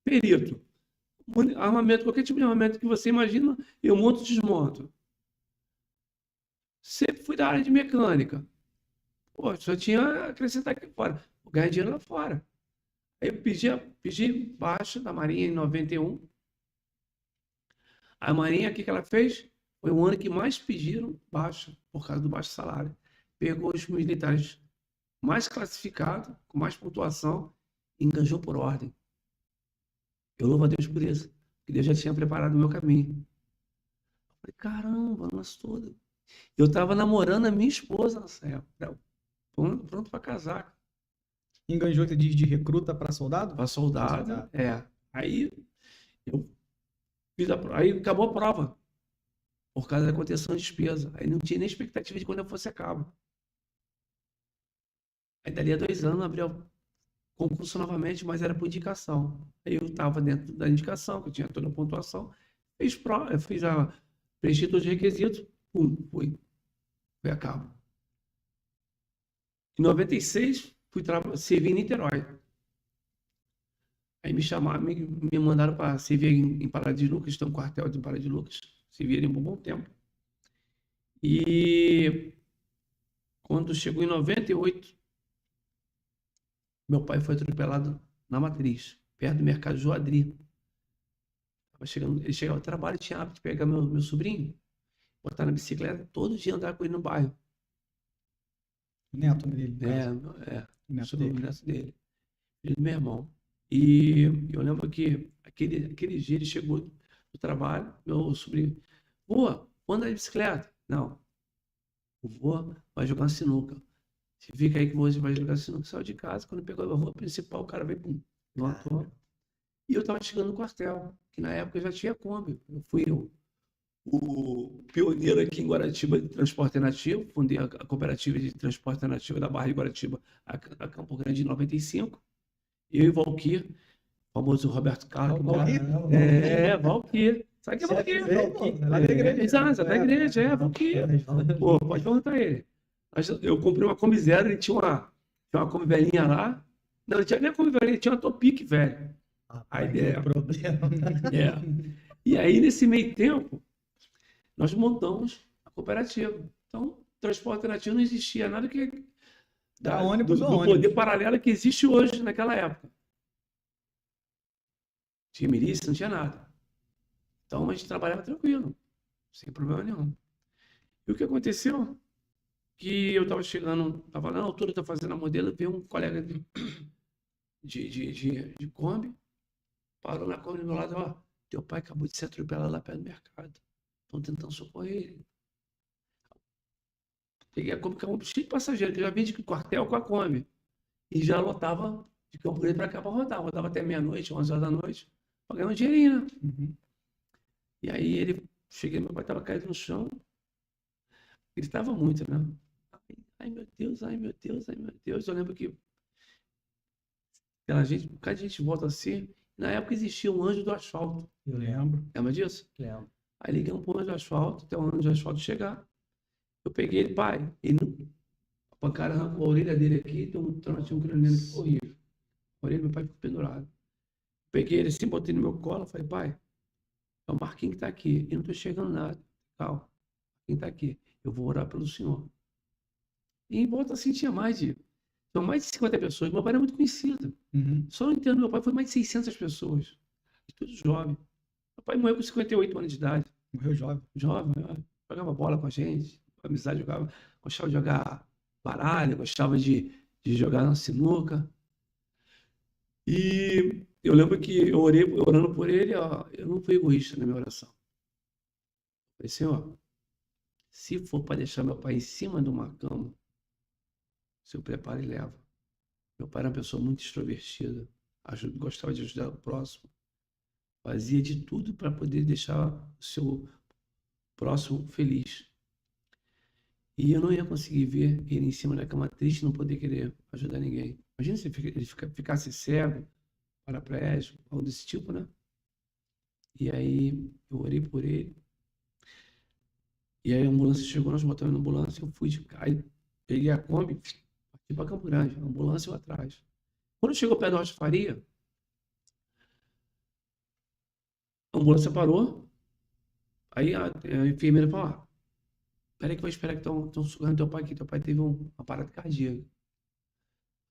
perito, armamento, qualquer tipo de armamento que você imagina, eu monto e desmonto. Sempre fui da área de mecânica. Só tinha a acrescentar aqui fora. Vou ganhar dinheiro lá fora. Aí eu pedi baixa da Marinha em 91. A Marinha, o que ela fez? Foi o ano que mais pediram baixa, por causa do baixo salário. Pegou os militares mais classificados, com mais pontuação, e enganjou por ordem. Eu louvo a Deus por isso, porque Deus já tinha preparado o meu caminho. Eu falei, caramba, nossa, toda. Eu estava namorando a minha esposa nessa época, pronto para casar. Enganjou, você diz, de recruta para soldado? Para soldado, Soldado. Aí eu fiz aí acabou a prova, por causa da contenção de despesa. Aí não tinha nem expectativa de quando eu fosse a cabo. Aí dali a 2 anos abri o concurso novamente, mas era por indicação. Aí eu estava dentro da indicação, que eu tinha toda a pontuação, preenchi todos os requisitos, fui a cabo. Em 96, fui servir em Niterói. Aí me chamaram, me mandaram para servir em Pará de Lucas, tem um quartel de Pará de Lucas, servi por um bom tempo. E quando chegou em 98, meu pai foi atropelado na Matriz, perto do mercado Joadri. Ele chegava ao trabalho, tinha hábito de pegar meu sobrinho, botar na bicicleta, todo dia andar com ele no bairro. O neto dele. O neto dele, filho do meu irmão. E eu lembro que aquele dia ele chegou do trabalho, meu sobrinho, vô, anda de bicicleta. Não, o vô vai jogar sinuca. Você fica aí que você vai jogar sinuca. Saiu de casa, quando pegou a rua principal, o cara veio, pum, levantou. E eu estava chegando no quartel, que na época já tinha Kombi. Eu fui o pioneiro aqui em Guaratiba de transporte alternativo, fundei a cooperativa de transporte alternativo da Barra de Guaratiba, a Campo Grande, em 95. Eu e o Valquir, o famoso Roberto Carlos. Valquir? Valquir. Sabe que é Valquir? Lá da igreja. Exato, da igreja, Valquir. Pô, pode perguntar a ele. Eu comprei uma Kombi Zero, ele tinha uma Kombi velhinha lá. Não, não tinha nem a Kombi velhinha, tinha uma Topic, velho. Aí deu problema. E aí, nesse meio tempo, nós montamos a cooperativa. Então, transporte alternativo não existia nada que do poder paralelo que existe hoje naquela época. Tinha milícia, não tinha nada. Então a gente trabalhava tranquilo, sem problema nenhum. E o que aconteceu? Que eu estava chegando, estava na altura, estava fazendo a modelo, veio um colega de Kombi, parou na Kombi do meu lado, teu pai acabou de ser atropelado lá perto do mercado. Estão tentando socorrer ele. Peguei a Kombi, cheio de passageiro, que eu já vim de quartel com a Kombi. E já lotava de Campo Grande para cá para rodar. Rodava até meia-noite, 11 horas da noite, para ganhar um dinheirinho, né? Uhum. E aí cheguei, meu pai estava caído no chão. Gritava muito, né? Ai, meu Deus, ai, meu Deus, ai, meu Deus. Eu lembro que um bocado de gente volta assim. Na época existia um anjo do asfalto. Eu lembro. Lembra disso? Lembro. Aí ligamos para o anjo do asfalto, até o anjo do asfalto chegar. Eu peguei ele, pai, a pancada arrancou a orelha dele aqui, tinha um crânio que ficou horrível. A orelha do meu pai ficou pendurada. Peguei ele assim, botei no meu colo, falei, pai, é o Marquinhos que está aqui, e não estou enxergando nada. Calma, Marquinhos está aqui, eu vou orar pelo senhor. E em volta assim tinha mais de 50 pessoas, meu pai era muito conhecido. Uhum. Só no enterro do meu pai foi mais de 600 pessoas, tudo jovem. Meu pai morreu com 58 anos de idade. Morreu jovem. Jovem, jogava bola com a gente, amizade, jogava gostava de jogar baralho, gostava de jogar na sinuca. E eu lembro que eu orando por ele, ó, eu não fui egoísta na minha oração. Falei, Senhor, se for para deixar meu pai em cima de uma cama, o Senhor prepara e leva. Meu pai era uma pessoa muito extrovertida, gostava de ajudar o próximo, fazia de tudo para poder deixar o seu próximo feliz. E eu não ia conseguir ver ele em cima da cama triste, não poder querer ajudar ninguém. Imagina se ele ficasse cego, paraplégico, algo desse tipo, né? E aí eu orei por ele. E aí a ambulância chegou, nós botamos na ambulância, eu fui de carro, peguei a Kombi, parti para Campo Grande, a ambulância eu atrás. Quando chegou perto da Rocha Faria, a ambulância parou, aí a enfermeira falou, ah, peraí que eu vou esperar que estão sugando teu pai aqui, teu pai teve uma parada cardíaca.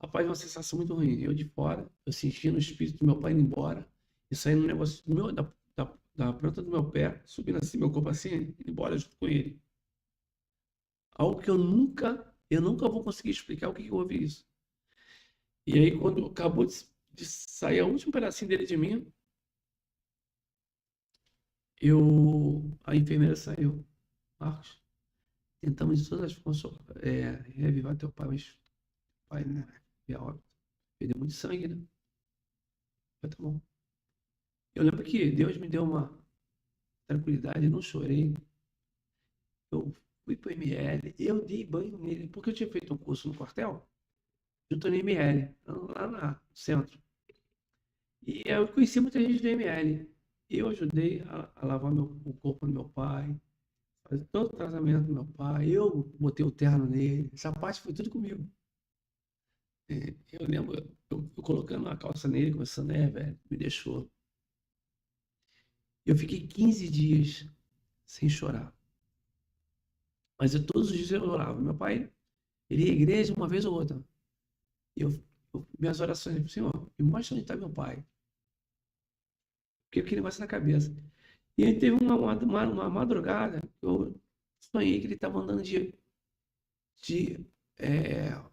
Rapaz, uma sensação muito ruim. Eu de fora, eu sentia no espírito do meu pai indo embora, e saindo um negócio da planta do meu pé, subindo assim, meu corpo assim, indo embora junto com ele. Algo que eu nunca vou conseguir explicar o que houve isso. E aí, quando acabou de sair o último pedacinho dele de mim, a enfermeira saiu. Marcos, tentamos de todas as formas reavivar teu pai, mas pai, né? Perdeu muito sangue, né? Mas tá bom. Eu lembro que Deus me deu uma tranquilidade, eu não chorei. Eu fui pro ML, eu dei banho nele, porque eu tinha feito um curso no quartel, eu tô no ML, lá no centro. E eu conheci muita gente do ML. Eu ajudei a lavar o corpo do meu pai, fazer todo o tratamento do meu pai, eu botei o terno nele, essa parte foi tudo comigo. Eu lembro, eu colocando uma calça nele, começando, velho, me deixou. Eu fiquei 15 dias sem chorar. Mas todos os dias eu orava. Meu pai, ele ia à igreja uma vez ou outra. E minhas orações, Senhor, me mostra onde está meu pai. Porque aquele negócio na cabeça. E aí teve uma madrugada, eu sonhei que ele estava andando de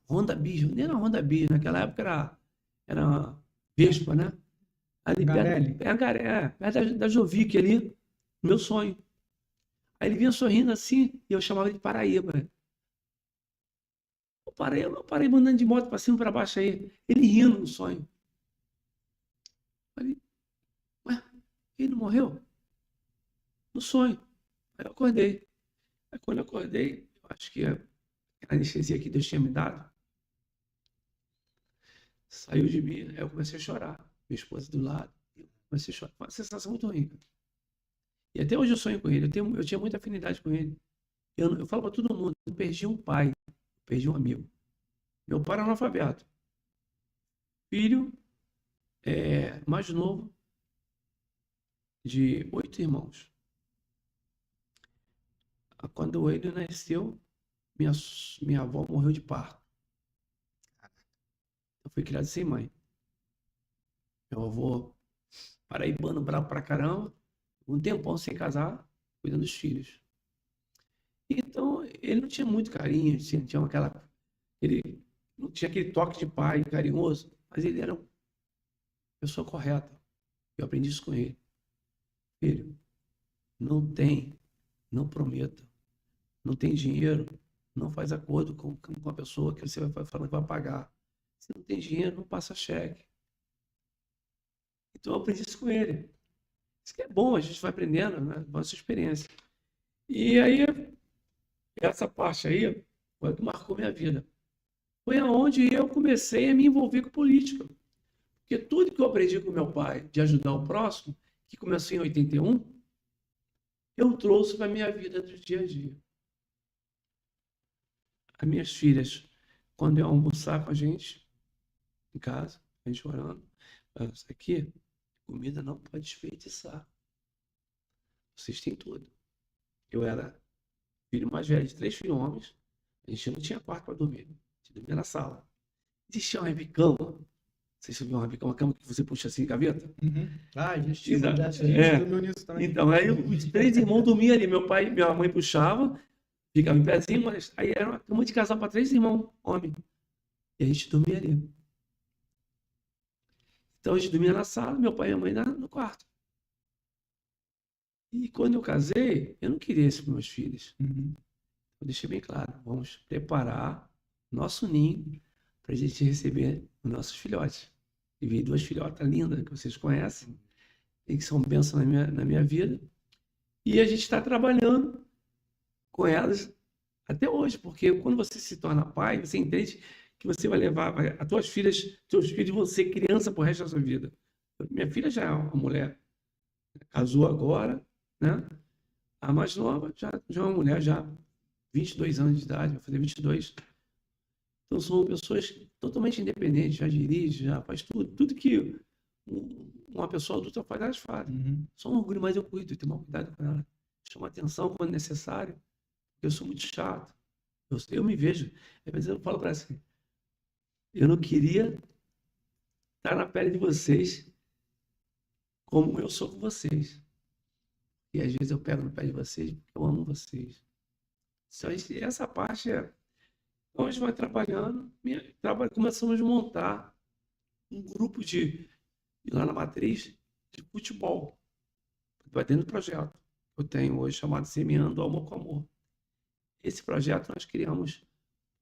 Honda Bis, nem era Honda Bis, naquela época era Vespa, né? Ali perto da Jovic ali, meu sonho. Aí ele vinha sorrindo assim, e eu chamava ele de Paraíba. O Paraíba andando de moto para cima e para baixo aí, ele rindo no sonho. Falei, ué, ele não morreu? No sonho. Aí eu acordei. Aí quando eu acordei, eu acho que a anestesia que Deus tinha me dado saiu de mim. Aí eu comecei a chorar. Minha esposa do lado. Eu comecei a chorar. Foi uma sensação muito ruim. E até hoje eu sonho com ele. Eu tinha muita afinidade com ele. Eu falo para todo mundo, eu perdi um pai, perdi um amigo. Meu pai era analfabeto. Filho mais novo de 8 irmãos. Quando ele nasceu, minha avó morreu de parto. Eu fui criado sem mãe. Meu avô paraibano, bravo pra caramba, um tempão sem casar, cuidando dos filhos. Então, ele não tinha muito carinho, ele não tinha aquele toque de pai carinhoso, mas ele era uma pessoa correta. Eu aprendi isso com ele. Filho, não prometa, não tem dinheiro, não faz acordo com a pessoa que você vai falar que vai pagar. Se não tem dinheiro, não passa cheque. Então eu aprendi isso com ele. Isso que é bom, a gente vai aprendendo, né? Nossa experiência. E aí, essa parte aí foi o que marcou minha vida. Foi aonde eu comecei a me envolver com política. Porque tudo que eu aprendi com meu pai de ajudar o próximo, que começou em 81, eu trouxe para a minha vida do dia a dia. As minhas filhas, quando iam almoçar com a gente, em casa, a gente orando, isso aqui, comida não pode desperdiçar. Vocês têm tudo. Eu era filho mais velho de 3 filhos homens, a gente não tinha quarto para dormir, a gente dormia na sala. Existia uma rabicama, não sei se você viu uma rabicama, uma cama que você puxa assim, gaveta. Uhum. Ah, existia. Exato. A gente dormiu nisso também. Então, aí os 3 irmãos dormiam ali, meu pai e minha mãe puxavam, ficava em pezinho, mas aí era uma cama de casal para 3 irmãos, homem. E a gente dormia ali. Então a gente dormia na sala, meu pai e a mãe no quarto. E quando eu casei, eu não queria isso para meus filhos. Uhum. Eu deixei bem claro, vamos preparar nosso ninho para a gente receber os nossos filhotes. E vi 2 filhotas lindas que vocês conhecem, e que são bênçãos na minha vida. E a gente está trabalhando com elas até hoje, porque quando você se torna pai, você entende que você vai levar as tuas filhas, teus filhos vão ser criança pro resto da sua vida. Minha filha já é uma mulher, casou agora, né? A mais nova já é uma mulher, já 22 anos de idade, vai fazer 22. Então são pessoas totalmente independentes, já dirige, já faz tudo que uma pessoa adulta faz, elas fazem. Uhum. Só um orgulho, mas eu cuido, tenho mais cuidado com ela. Chamo atenção quando necessário. Eu sou muito chato. Eu me vejo. Às vezes eu falo para assim, eu não queria estar na pele de vocês como eu sou com vocês. E às vezes eu pego no pé de vocês porque eu amo vocês. Então, essa parte é... Então a gente vai trabalhando. Começamos a montar um grupo lá na matriz de futebol. Vai dentro do projeto. Eu tenho hoje chamado Semeando Amor com Amor. Esse projeto nós criamos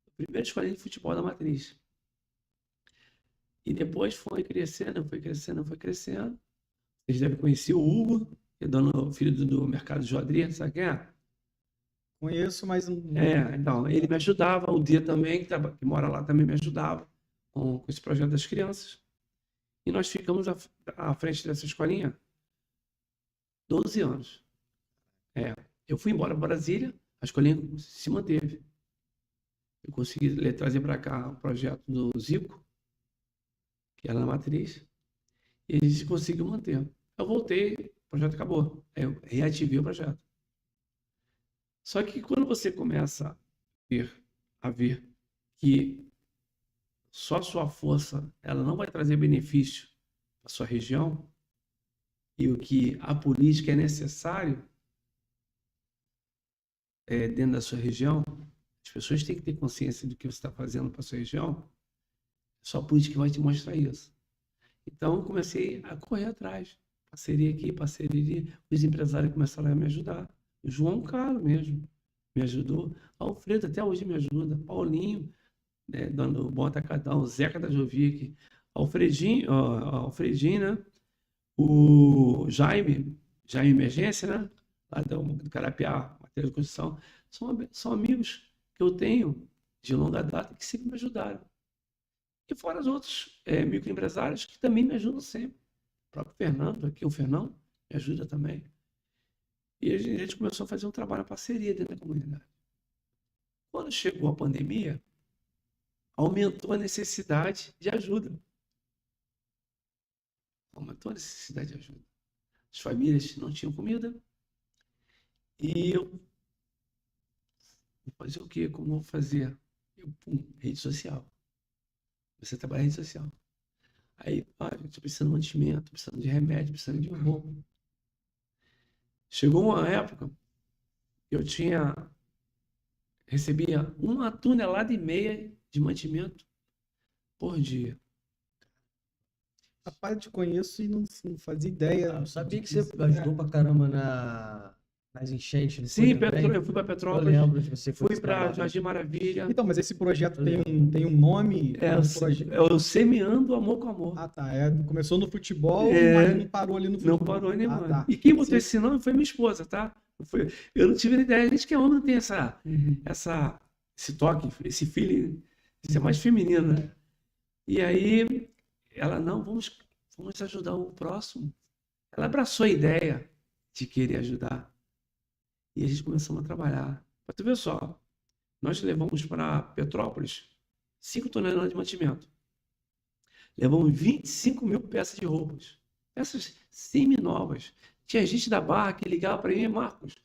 a primeira escolinha de futebol da matriz. E depois foi crescendo. Vocês devem conhecer o Hugo, que é dono, filho do Mercado Joadria, sabe quem é? Conheço, mas não. Então, ele me ajudava, o Dia também, que mora lá, também me ajudava com esse projeto das crianças. E nós ficamos à frente dessa escolinha 12 anos. Eu fui embora para Brasília, a escolinha se manteve. Eu consegui trazer para cá o projeto do Zico, que era na matriz, e a gente conseguiu manter. Eu voltei, o projeto acabou. Aí eu reativei o projeto. Só que quando você começa a ver que só a sua força ela não vai trazer benefício para a sua região, e o que a política é necessário dentro da sua região, as pessoas têm que ter consciência do que você está fazendo para a sua região, só a política vai te mostrar isso. Então, eu comecei a correr atrás. Parceria aqui, parceria ali. Os empresários começaram a me ajudar. O João Carlos mesmo me ajudou. Alfredo até hoje me ajuda. Paulinho, dando bom atacadão. O Zeca da Jovic. Alfredinho, né? O Jaime Emergência, né? Lá do Carapiá, matéria de construção. São amigos que eu tenho de longa data que sempre me ajudaram. E fora os outros microempresários que também me ajudam sempre. O próprio Fernando, aqui o Fernão, me ajuda também. E a gente começou a fazer um trabalho, uma parceria dentro da comunidade. Quando chegou a pandemia, aumentou a necessidade de ajuda. Aumentou a necessidade de ajuda. As famílias não tinham comida. E eu vou fazer o quê? Como vou fazer? Rede social. Você trabalha em rede social. Aí, eu estou precisando de mantimento, precisando de remédio, precisando de roupa. Chegou uma época que eu recebia 1,5 tonelada de mantimento por dia. Rapaz, eu te conheço e não fazia ideia. Eu sabia que você ajudou pra caramba nas enchentes. não Sim, foi também? eu fui para Eu Petrópolis, lembro de você fui para Jardim Maravilha. Então, mas esse projeto tem um nome? É o Semeando Amor com Amor. Ah, tá. Começou no futebol, É. mas não parou ali no futebol. Não parou nem mais. tá. E quem botou esse nome foi minha esposa, tá? Eu não tive ideia. A gente que é homem não tem esse toque, esse feeling, isso é mais feminino, né? E aí, ela, não, vamos ajudar o próximo. Ela abraçou a ideia de querer ajudar. E a gente começou a trabalhar. Para tu ver só, nós levamos para Petrópolis 5 toneladas de mantimento. Levamos 25 mil peças de roupas. Peças semi-novas. Tinha gente da Barra que ligava para mim, Marcos,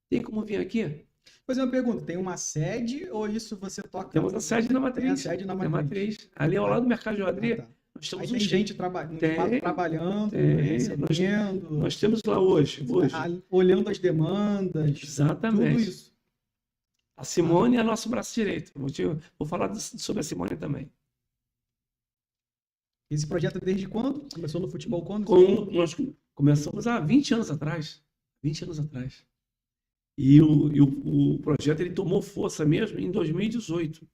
tem como vir aqui? Vou fazer uma pergunta, tem uma sede ou isso você toca? Temos a sede na matriz. Tem a sede na matriz. Ali ao lado do Mercado de Joadria. Ah, tá. Nós temos Aí tem gente trabalhando, Nós recebendo, temos lá hoje. olhando as demandas, Exatamente. tudo isso. A Simone é nosso braço direito. Vou falar sobre a Simone também. Esse projeto é desde quando? Começou no futebol quando? Nós começamos há 20 anos atrás. 20 anos atrás. E o projeto ele tomou força mesmo em 2018.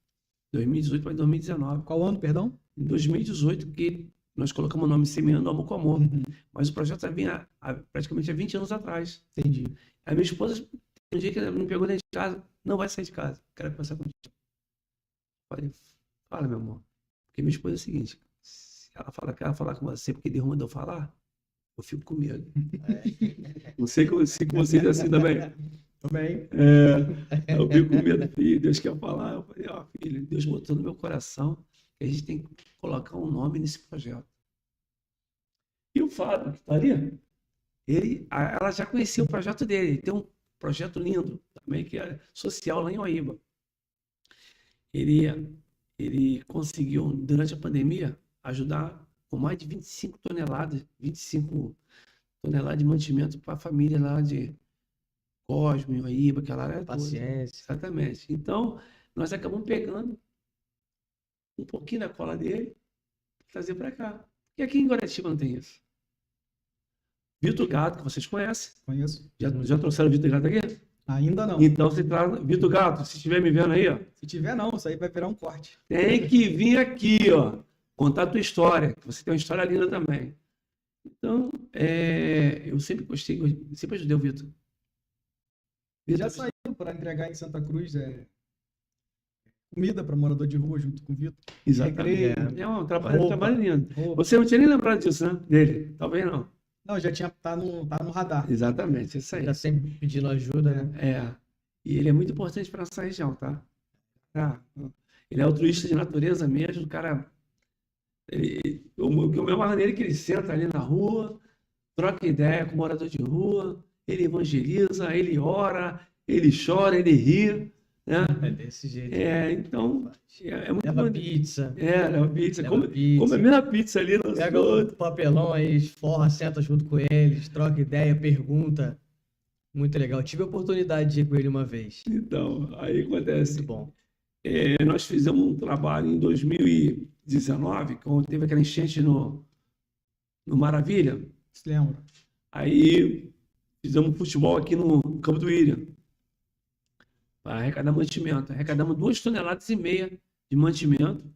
2018 para 2019. Qual ano, perdão? Em 2018, que nós colocamos o nome Semeando Amor com Amor. Uhum. Mas o projeto já vinha praticamente há 20 anos atrás. Entendi. A minha esposa, um dia que ela me pegou dentro de casa, não vai sair de casa, quero conversar contigo. Falei, fala, meu amor. Porque minha esposa é o seguinte, se ela fala que ela falar com você porque Deus mandou falar, eu fico com medo. Não sei se com vocês é assim também. Também. Eu fico com medo, filho, Deus quer falar. Eu falei, ó, filho, Deus botou no meu coração que a gente tem que colocar um nome nesse projeto. E o Fábio, que está ali, ela já conhecia o projeto dele. Ele tem um projeto lindo também, que é social lá em Oíba. Ele conseguiu, durante a pandemia, ajudar com mais de 25 toneladas de mantimento para a família lá de Cosme, Oíba, aquela área toda. Paciência. Exatamente. Então, nós acabamos pegando um pouquinho da cola dele e trazer para cá. E aqui em Guaratiba não tem isso. Vitor Gato, que vocês conhecem. Conheço. Já trouxeram o Vitor Gato aqui? Ainda não. Então, você traz Vitor Gato, se estiver me vendo aí, ó, Se tiver, não. Isso aí vai virar um corte. tem que vir aqui, ó, contar a tua história, que você tem uma história linda também. Então, eu sempre gostei, sempre ajudei o Vitor. Já saiu para entregar em Santa Cruz comida para morador de rua junto com o Vitor. Exatamente. Recreio, É um trabalho roupa, lindo. roupa. Você não tinha nem lembrado disso, né? Dele. Talvez não. Não, já tinha, tá no radar. Exatamente, isso aí. Tá sempre pedindo ajuda, né? E ele é muito importante para nossa região, tá? Ele é altruísta de natureza mesmo, o cara. O que eu me amarro nele é que ele senta ali na rua, troca ideia com o morador de rua, ele evangeliza, ele ora, ele chora, ele ri, né? É desse jeito. Então, é muito Leva maneiro. pizza. Leva pizza. Leva Come pizza. a mesma pizza ali. Pega o papelão aí, esforra, senta junto com eles, troca ideia, pergunta. Muito legal. Tive a oportunidade de ir com ele uma vez. Então, aí acontece. Muito bom. Nós fizemos um trabalho em 2019, quando teve aquela enchente no Maravilha. Se lembra? Aí fizemos futebol aqui no Campo do William, para arrecadar mantimento. Arrecadamos 2,5 toneladas de mantimento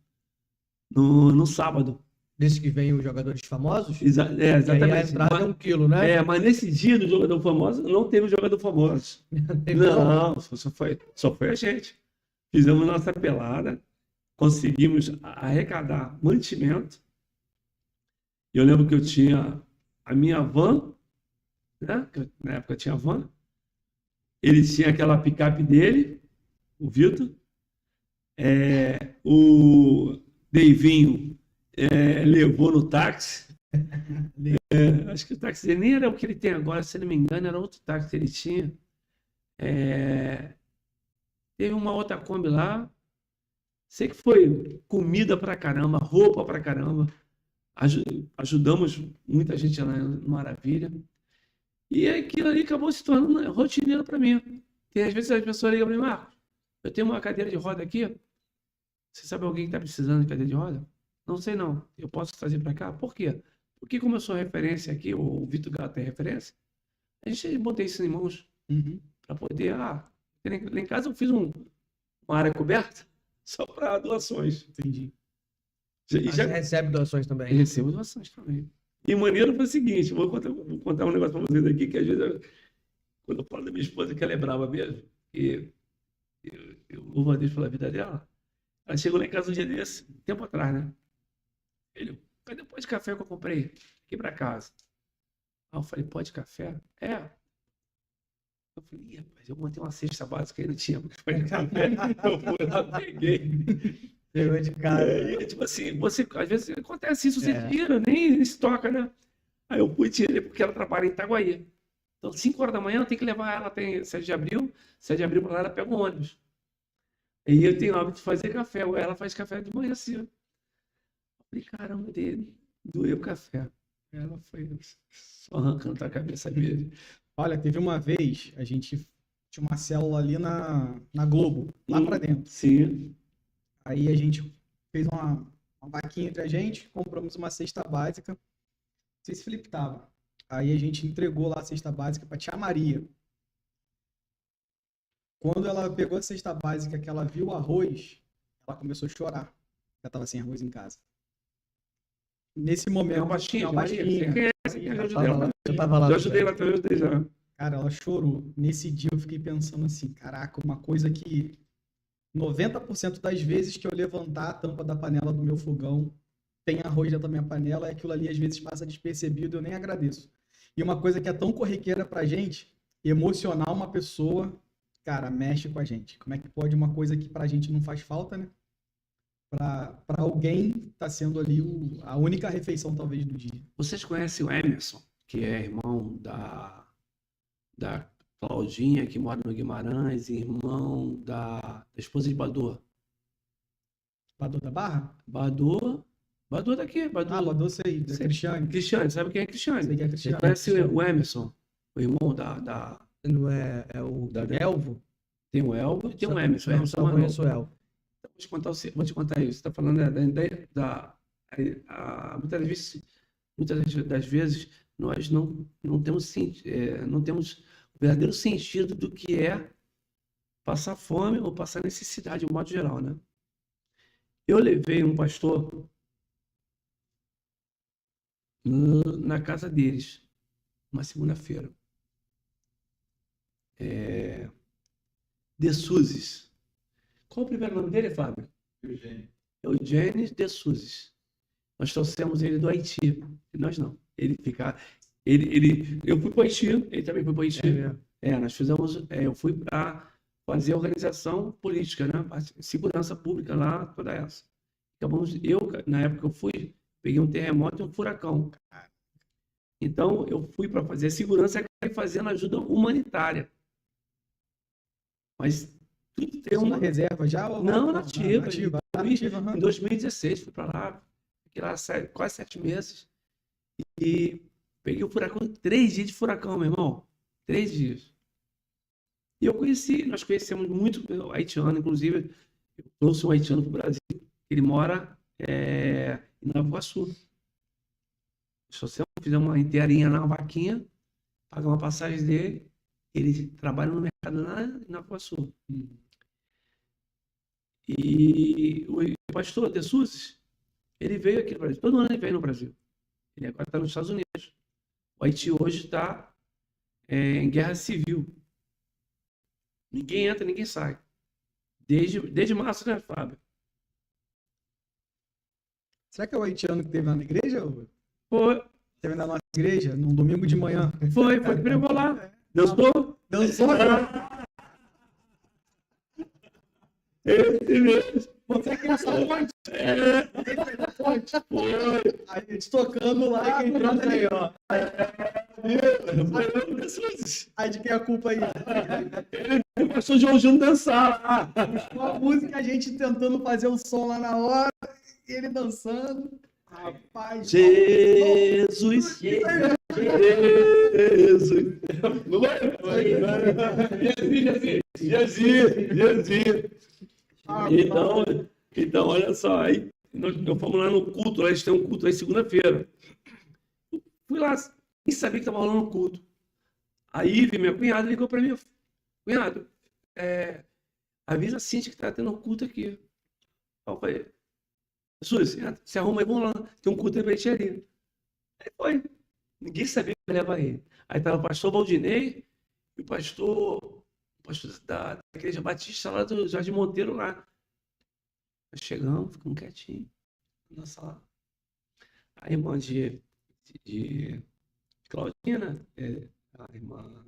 no sábado. Desses que vêm os jogadores famosos? Exatamente. Aí a entrada é 1 quilo, né? Mas nesse dia do jogador famoso, não teve jogador famoso. Não, só foi a gente. Fizemos nossa pelada, conseguimos arrecadar mantimento. Eu lembro que eu tinha a minha van, né? Na época eu tinha van. Ele tinha aquela picape dele, o Vitor. O Deivinho levou no táxi. Acho que o táxi dele nem era o que ele tem agora, se não me engano, era outro táxi que ele tinha. Teve uma outra Kombi lá. Sei que foi comida pra caramba, roupa pra caramba. Ajudamos muita gente lá no Maravilha. E aquilo ali acabou se tornando rotineiro para mim. Tem às vezes as pessoas ligam para mim, Marcos, eu tenho uma cadeira de roda aqui. Você sabe alguém que está precisando de cadeira de roda? Não sei não. Eu posso trazer para cá? Por quê? Porque como eu sou referência aqui, o Vitor Gato é referência, a gente botei isso em mãos para poder... lá em casa eu fiz uma área coberta só para doações. Entendi. Você recebe doações também? Recebo doações também. E maneiro foi o seguinte, vou contar um negócio para vocês aqui, que às vezes, quando eu falo da minha esposa, que ela é brava mesmo, e eu louvo a Deus pela vida dela, ela chegou lá em casa um dia desse, tempo atrás, né? Ele, cadê o pó de café que eu comprei aqui para casa? Aí eu falei, pó de café? Eu falei, rapaz, eu montei uma cesta básica e não tinha pó de café. Eu fui lá, peguei. Chegou de casa. Tipo assim, às vezes acontece isso, você tira, nem se toca, né? Aí eu fui tirei porque ela trabalha em Itaguaí. Então, 5 horas da manhã, eu tenho que levar ela, tem 7 de abril para lá, ela pega um ônibus. E eu tenho o hábito de fazer café, ela faz café de manhã cedo. Eu falei, caramba, doeu o café. Ela foi só arrancando a cabeça dele. Olha, teve uma vez, a gente tinha uma célula ali na Globo, lá pra dentro. Sim. Aí a gente fez uma vaquinha entre a gente, compramos uma cesta básica. Não sei se Felipe tava. Aí a gente entregou lá a cesta básica pra tia Maria. Quando ela pegou a cesta básica, que ela viu o arroz, ela começou a chorar. Já tava sem arroz em casa. Nesse momento, É uma baixinha, uma Maria. baixinha. Sei quem é, eu Eu ajudei tava lá, ela. eu tava lá Eu ajudei também. ela, eu ajudei já. Cara, ela chorou. Nesse dia eu fiquei pensando assim, caraca, uma coisa que 90% das vezes que eu levantar a tampa da panela do meu fogão, tem arroz dentro da minha panela, e aquilo ali às vezes passa despercebido, eu nem agradeço. E uma coisa que é tão corriqueira pra gente, emocionar uma pessoa, cara, mexe com a gente. Como é que pode uma coisa que pra gente não faz falta, né? Pra alguém tá sendo ali a única refeição talvez do dia. Vocês conhecem o Emerson, que é irmão da Claudinha, que mora no Guimarães, e irmão da esposa de Badu. Badô da Barra? Badu daqui, Badu. Ah, Badô sei, da Sei. Cristiane. Cristiane, sabe quem é Sei Cristiane? que é Você Cristiane. conhece o Emerson, o irmão Não é o Da- Elvo? Tem o Elvo e tem o Só- Emerson. O não, Emerson é só mais conheço novo. o Elvo. Vou te contar isso. Você está falando muitas das vezes nós não temos não temos o verdadeiro sentido do que é passar fome ou passar necessidade, de um modo geral, né? Eu levei um pastor na casa deles, uma segunda-feira. De Suzes. Qual o primeiro nome dele, Fábio? Eugênio de Suzes. Nós trouxemos ele do Haiti. E nós não. Eu fui para o Haiti, ele também foi para o Haiti. Nós fizemos. Eu fui para fazer a organização política, né? A segurança pública lá, toda essa. Na época que eu fui, peguei um terremoto e um furacão. Então, eu fui para fazer segurança e fazendo ajuda humanitária. Mas tudo tem Isso na uma. reserva já? Ou Não, nativa. Nativa, Em 2016, fui para lá, fiquei lá quase 7 meses. E peguei o furacão, 3 dias de furacão, meu irmão. 3 dias. E nós conhecemos muito haitiano, inclusive, eu trouxe um haitiano para o Brasil. Ele mora em Nova Iguaçu. Fizemos uma inteirinha na vaquinha, pagamos uma passagem dele. Ele trabalha no mercado lá em Nova Iguaçu. E o pastor de Suzes, ele veio aqui no Brasil. Todo ano ele vem no Brasil. Ele agora está nos Estados Unidos. O Haiti hoje está em guerra civil. Ninguém entra, ninguém sai. Desde março, né, Fábio? Será que é o haitiano que teve lá na igreja? Ou Foi teve na nossa igreja, num domingo de manhã? que pregou lá. Dançou? Dançou? Esse mesmo. Você que é essa fonte. Foi. A gente tocando lá, quem canta aí, ó. Foi o de Suzes. Aí de quem é a culpa aí? O pastor João Júnior dançar lá. Com a música, a gente tentando fazer o som lá na hora, ele dançando. Rapaz, Jesus. Jesus. Não vai? Jesus. Então, olha só, aí nós fomos lá no culto, lá eles têm um culto aí segunda-feira. Fui lá, nem sabia que estava rolando um culto. Aí, minha cunhada ligou para mim, cunhado, avisa a Cíntia que está tendo um culto aqui. Eu falei, Jesus, se arruma aí, vamos lá, tem um culto aí pra gente ali. Aí foi, ninguém sabia que ia levar ele. Aí estava o pastor Valdinei e o pastor da Igreja Batista lá do Jardim Monteiro lá. Nós chegamos, ficamos quietinhos na sala. A irmã de Claudinha, né? A irmã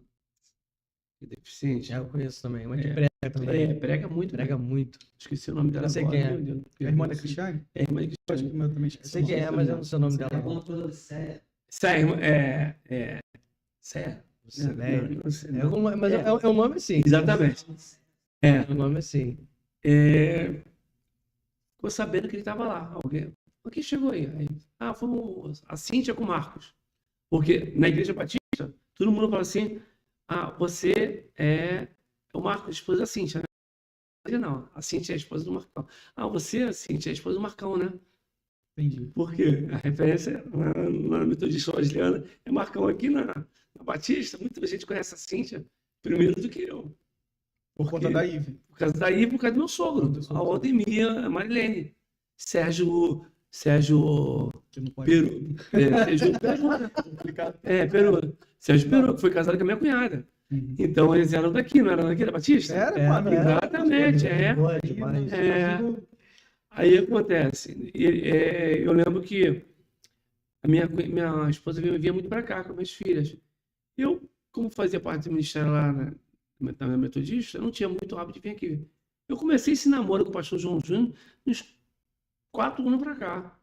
deficiente. Eu conheço também, mas que prega também. Prega muito, Prega muito. Esqueci o nome dela Eu sei agora. quem é. Meu Deus. a irmã da Cristiane? É a irmã de Acho que Cristiane. o meu também Eu esqueci. sei quem é, mas eu não sei o nome dela. Sé, irmã, Sé. Célia. Não sei, É não. mas é um nome assim. Exatamente. É um nome assim. Ficou sabendo que ele estava lá. Alguém. O que chegou aí? Foi a Cíntia com o Marcos. Porque na Igreja Batista, todo mundo fala assim: você é É o Marco, a esposa da Cíntia, né? Ele não, a Cíntia é a esposa do Marcão. Ah, você, Cíntia, é a esposa do Marcão, né? Entendi. Por quê? A referência na Metodista Wesleyana é Marcão aqui na Batista. Muita gente conhece a Cíntia primeiro do que eu. Por conta da Ive. Por causa daí, por causa do meu sogro, a Aldemir, a Marilene, Sérgio Que não pode. Peru. Sérgio Peru, né? Complicado. Peru. Sérgio Peru, que foi casado com a minha cunhada. Uhum. Então eles eram daqui, não eram daqui da Batista? Mano, Exatamente, é. Boa demais. Aí acontece, eu lembro que a minha esposa vinha muito para cá com minhas filhas. Eu, como fazia parte do ministério lá na Metodista, eu não tinha muito hábito de vir aqui. Eu comecei esse namoro com o pastor João Júnior uns 4 anos para cá.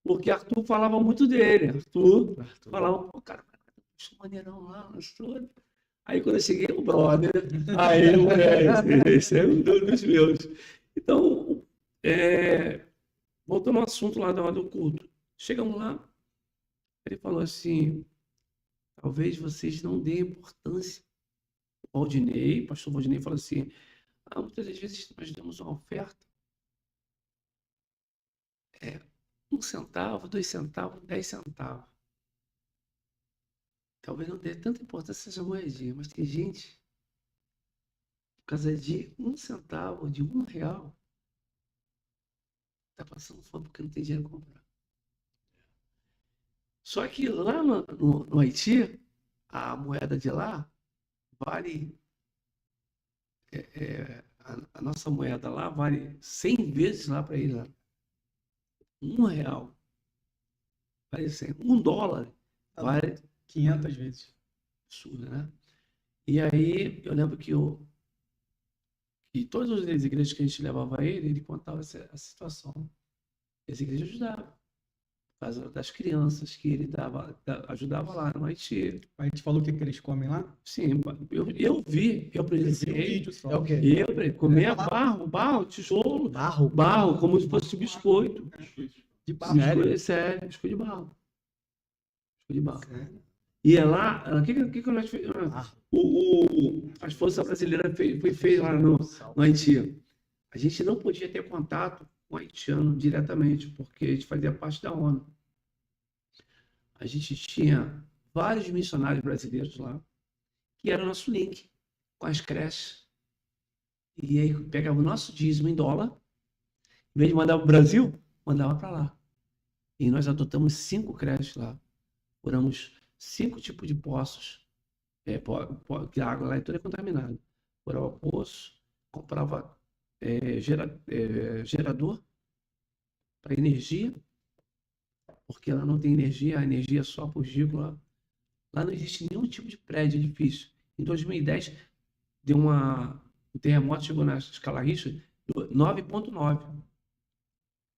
Porque Arthur falava muito dele. Arthur falava, pô, cara, maneirão lá, tudo. Aí quando eu cheguei, o brother, aí, moleque, esse é um dos meus. Então, voltando ao assunto lá do culto. Chegamos lá, ele falou assim, talvez vocês não deem importância. O pastor Valdinei falou assim, muitas das vezes nós damos uma oferta, 1 centavo, 2 centavos, 10 centavos. Talvez não dê tanta importância essa moedinha, mas tem gente, por causa de 1 centavo, de R$1, está passando fome porque não tem dinheiro para comprar. Só que lá no Haiti, a moeda de lá vale, a nossa moeda lá vale 100 vezes lá para eles. R$1 vale 100. $1 vale 500 vezes. absurdo, né? E aí eu lembro que todas as igrejas que a gente levava ele contava a situação. As igrejas ajudavam. Por causa das crianças que ele ajudava lá no Haiti. A gente falou o que eles comem lá? Sim, eu presenciei. Vídeo só. É o quê? Eu comia barro, tijolo, Barro? como se fosse biscoito. De barro. Sério, biscoito de barro. Biscoito de barro. E lá, o que nós fizemos? As Forças Brasileiras foi feito lá no Haiti. A gente não podia ter contato com o haitiano diretamente, porque a gente fazia parte da ONU. A gente tinha vários missionários brasileiros lá, que era o nosso link com as creches. E aí pegava o nosso dízimo em dólar, em vez de mandar para o Brasil, mandava para lá. E nós adotamos 5 creches lá. Furamos 5 tipos de poços, que a água lá é toda contaminada. Furava poço, comprava gerador para energia, porque lá não tem energia, a energia é só por gigo lá. Lá não existe nenhum tipo de prédio, edifício. Em 2010, deu o terremoto chegou na escala Richter, 9,9.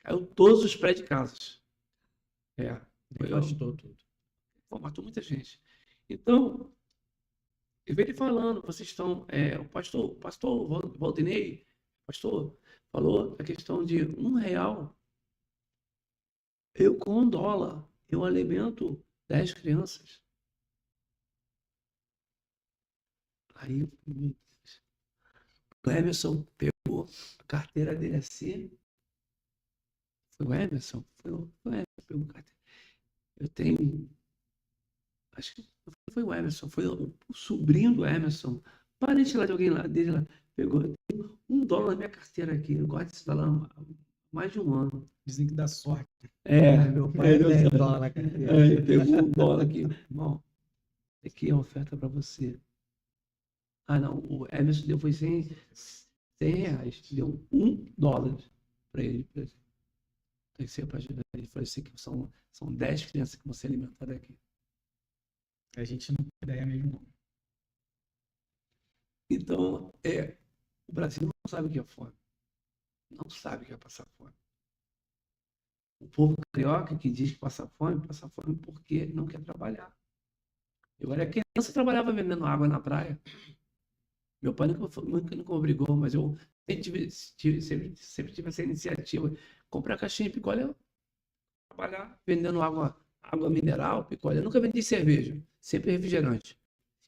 Caiu todos os prédios de casas. Devastou tudo. Matou muita gente. Então, eu vejo ele falando, vocês estão. O pastor Valdinei, falou a questão de R$1. Eu, com $1, eu alimento 10 crianças. Aí o Emerson pegou a carteira dele assim. Foi o Emerson? Foi o Emerson que pegou a carteira. Eu tenho. Acho que foi o Emerson, foi o sobrinho do Emerson. Parente lá de alguém lá, dele lá. Pegou, eu tenho $1 na minha carteira aqui. Eu gosto desse dólar há mais de um ano. Dizem que dá sorte. Meu pai tem $10 na carteira. Ele pegou $1 aqui. Irmão, aqui é uma oferta para você. Não, o Emerson deu foi R$100. Deu $1 para ele. Tem que ser para ajudar ele. Ele falou assim que são 10 crianças que vão ser alimentadas aqui. A gente não tem ideia mesmo, não. Então, o Brasil não sabe o que é fome. Não sabe o que é passar fome. O povo carioca que diz que passa fome porque não quer trabalhar. Eu era criança, trabalhava vendendo água na praia. Meu pai nunca obrigou, mas eu sempre tive essa iniciativa. Comprar caixinha de picolé, trabalhar vendendo água mineral, picolé. Eu nunca vendi cerveja, sempre refrigerante.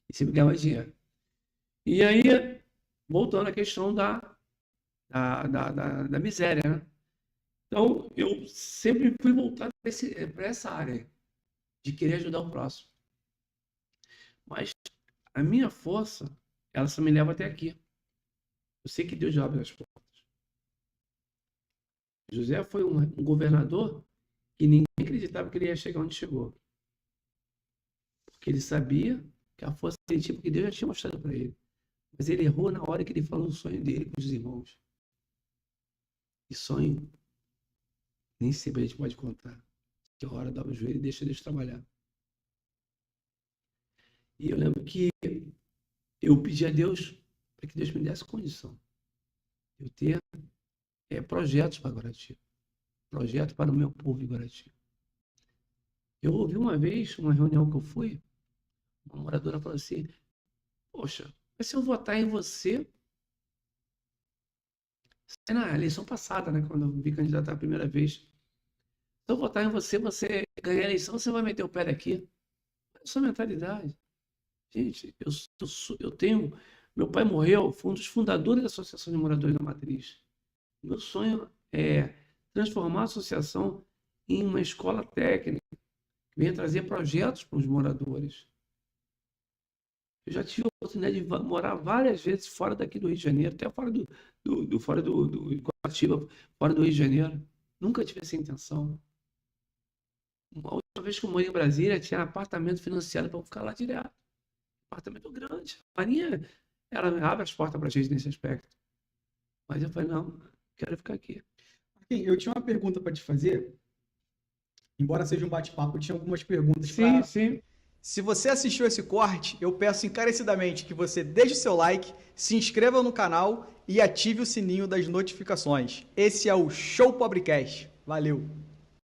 E sempre ganhava dinheiro. E aí, voltando à questão da miséria, né? Então, eu sempre fui voltado para essa área de querer ajudar o próximo. Mas a minha força, ela só me leva até aqui. Eu sei que Deus abre as portas. José foi um governador que ninguém acreditava que ele ia chegar onde chegou. Porque ele sabia que a força dele tinha, porque Deus já tinha mostrado para ele. Mas ele errou na hora que ele falou o sonho dele com os irmãos. E sonho, nem sempre a gente pode contar. Que a hora dá o joelho e deixa Deus trabalhar. E eu lembro que eu pedi a Deus para que Deus me desse condição de eu ter projetos para Guaratiba. Projeto para o meu povo em Guaratiba. Eu ouvi uma vez, uma reunião que eu fui, uma moradora falou assim, poxa, mas se eu votar em você, na eleição passada, né, quando eu me candidatar a primeira vez, se eu votar em você, você ganhar a eleição, você vai meter o pé daqui. Essa é a mentalidade. Gente, eu tenho... Meu pai morreu, foi um dos fundadores da Associação de Moradores da Matriz. Meu sonho é transformar a associação em uma escola técnica, que venha trazer projetos para os moradores. Eu já tive a oportunidade de morar várias vezes fora daqui do Rio de Janeiro, até fora fora do Guaratiba, fora do Rio de Janeiro. Nunca tive essa intenção. Uma última vez que eu morei em Brasília, tinha apartamento financiado para eu ficar lá direto. Apartamento grande. A Marinha, ela abre as portas para a gente nesse aspecto. Mas eu falei, não, quero ficar aqui. Eu tinha uma pergunta para te fazer. Embora seja um bate-papo, eu tinha algumas perguntas Sim, sim. Se você assistiu esse corte, eu peço encarecidamente que você deixe o seu like, se inscreva no canal e ative o sininho das notificações. Esse é o Show Pobrecast. Valeu!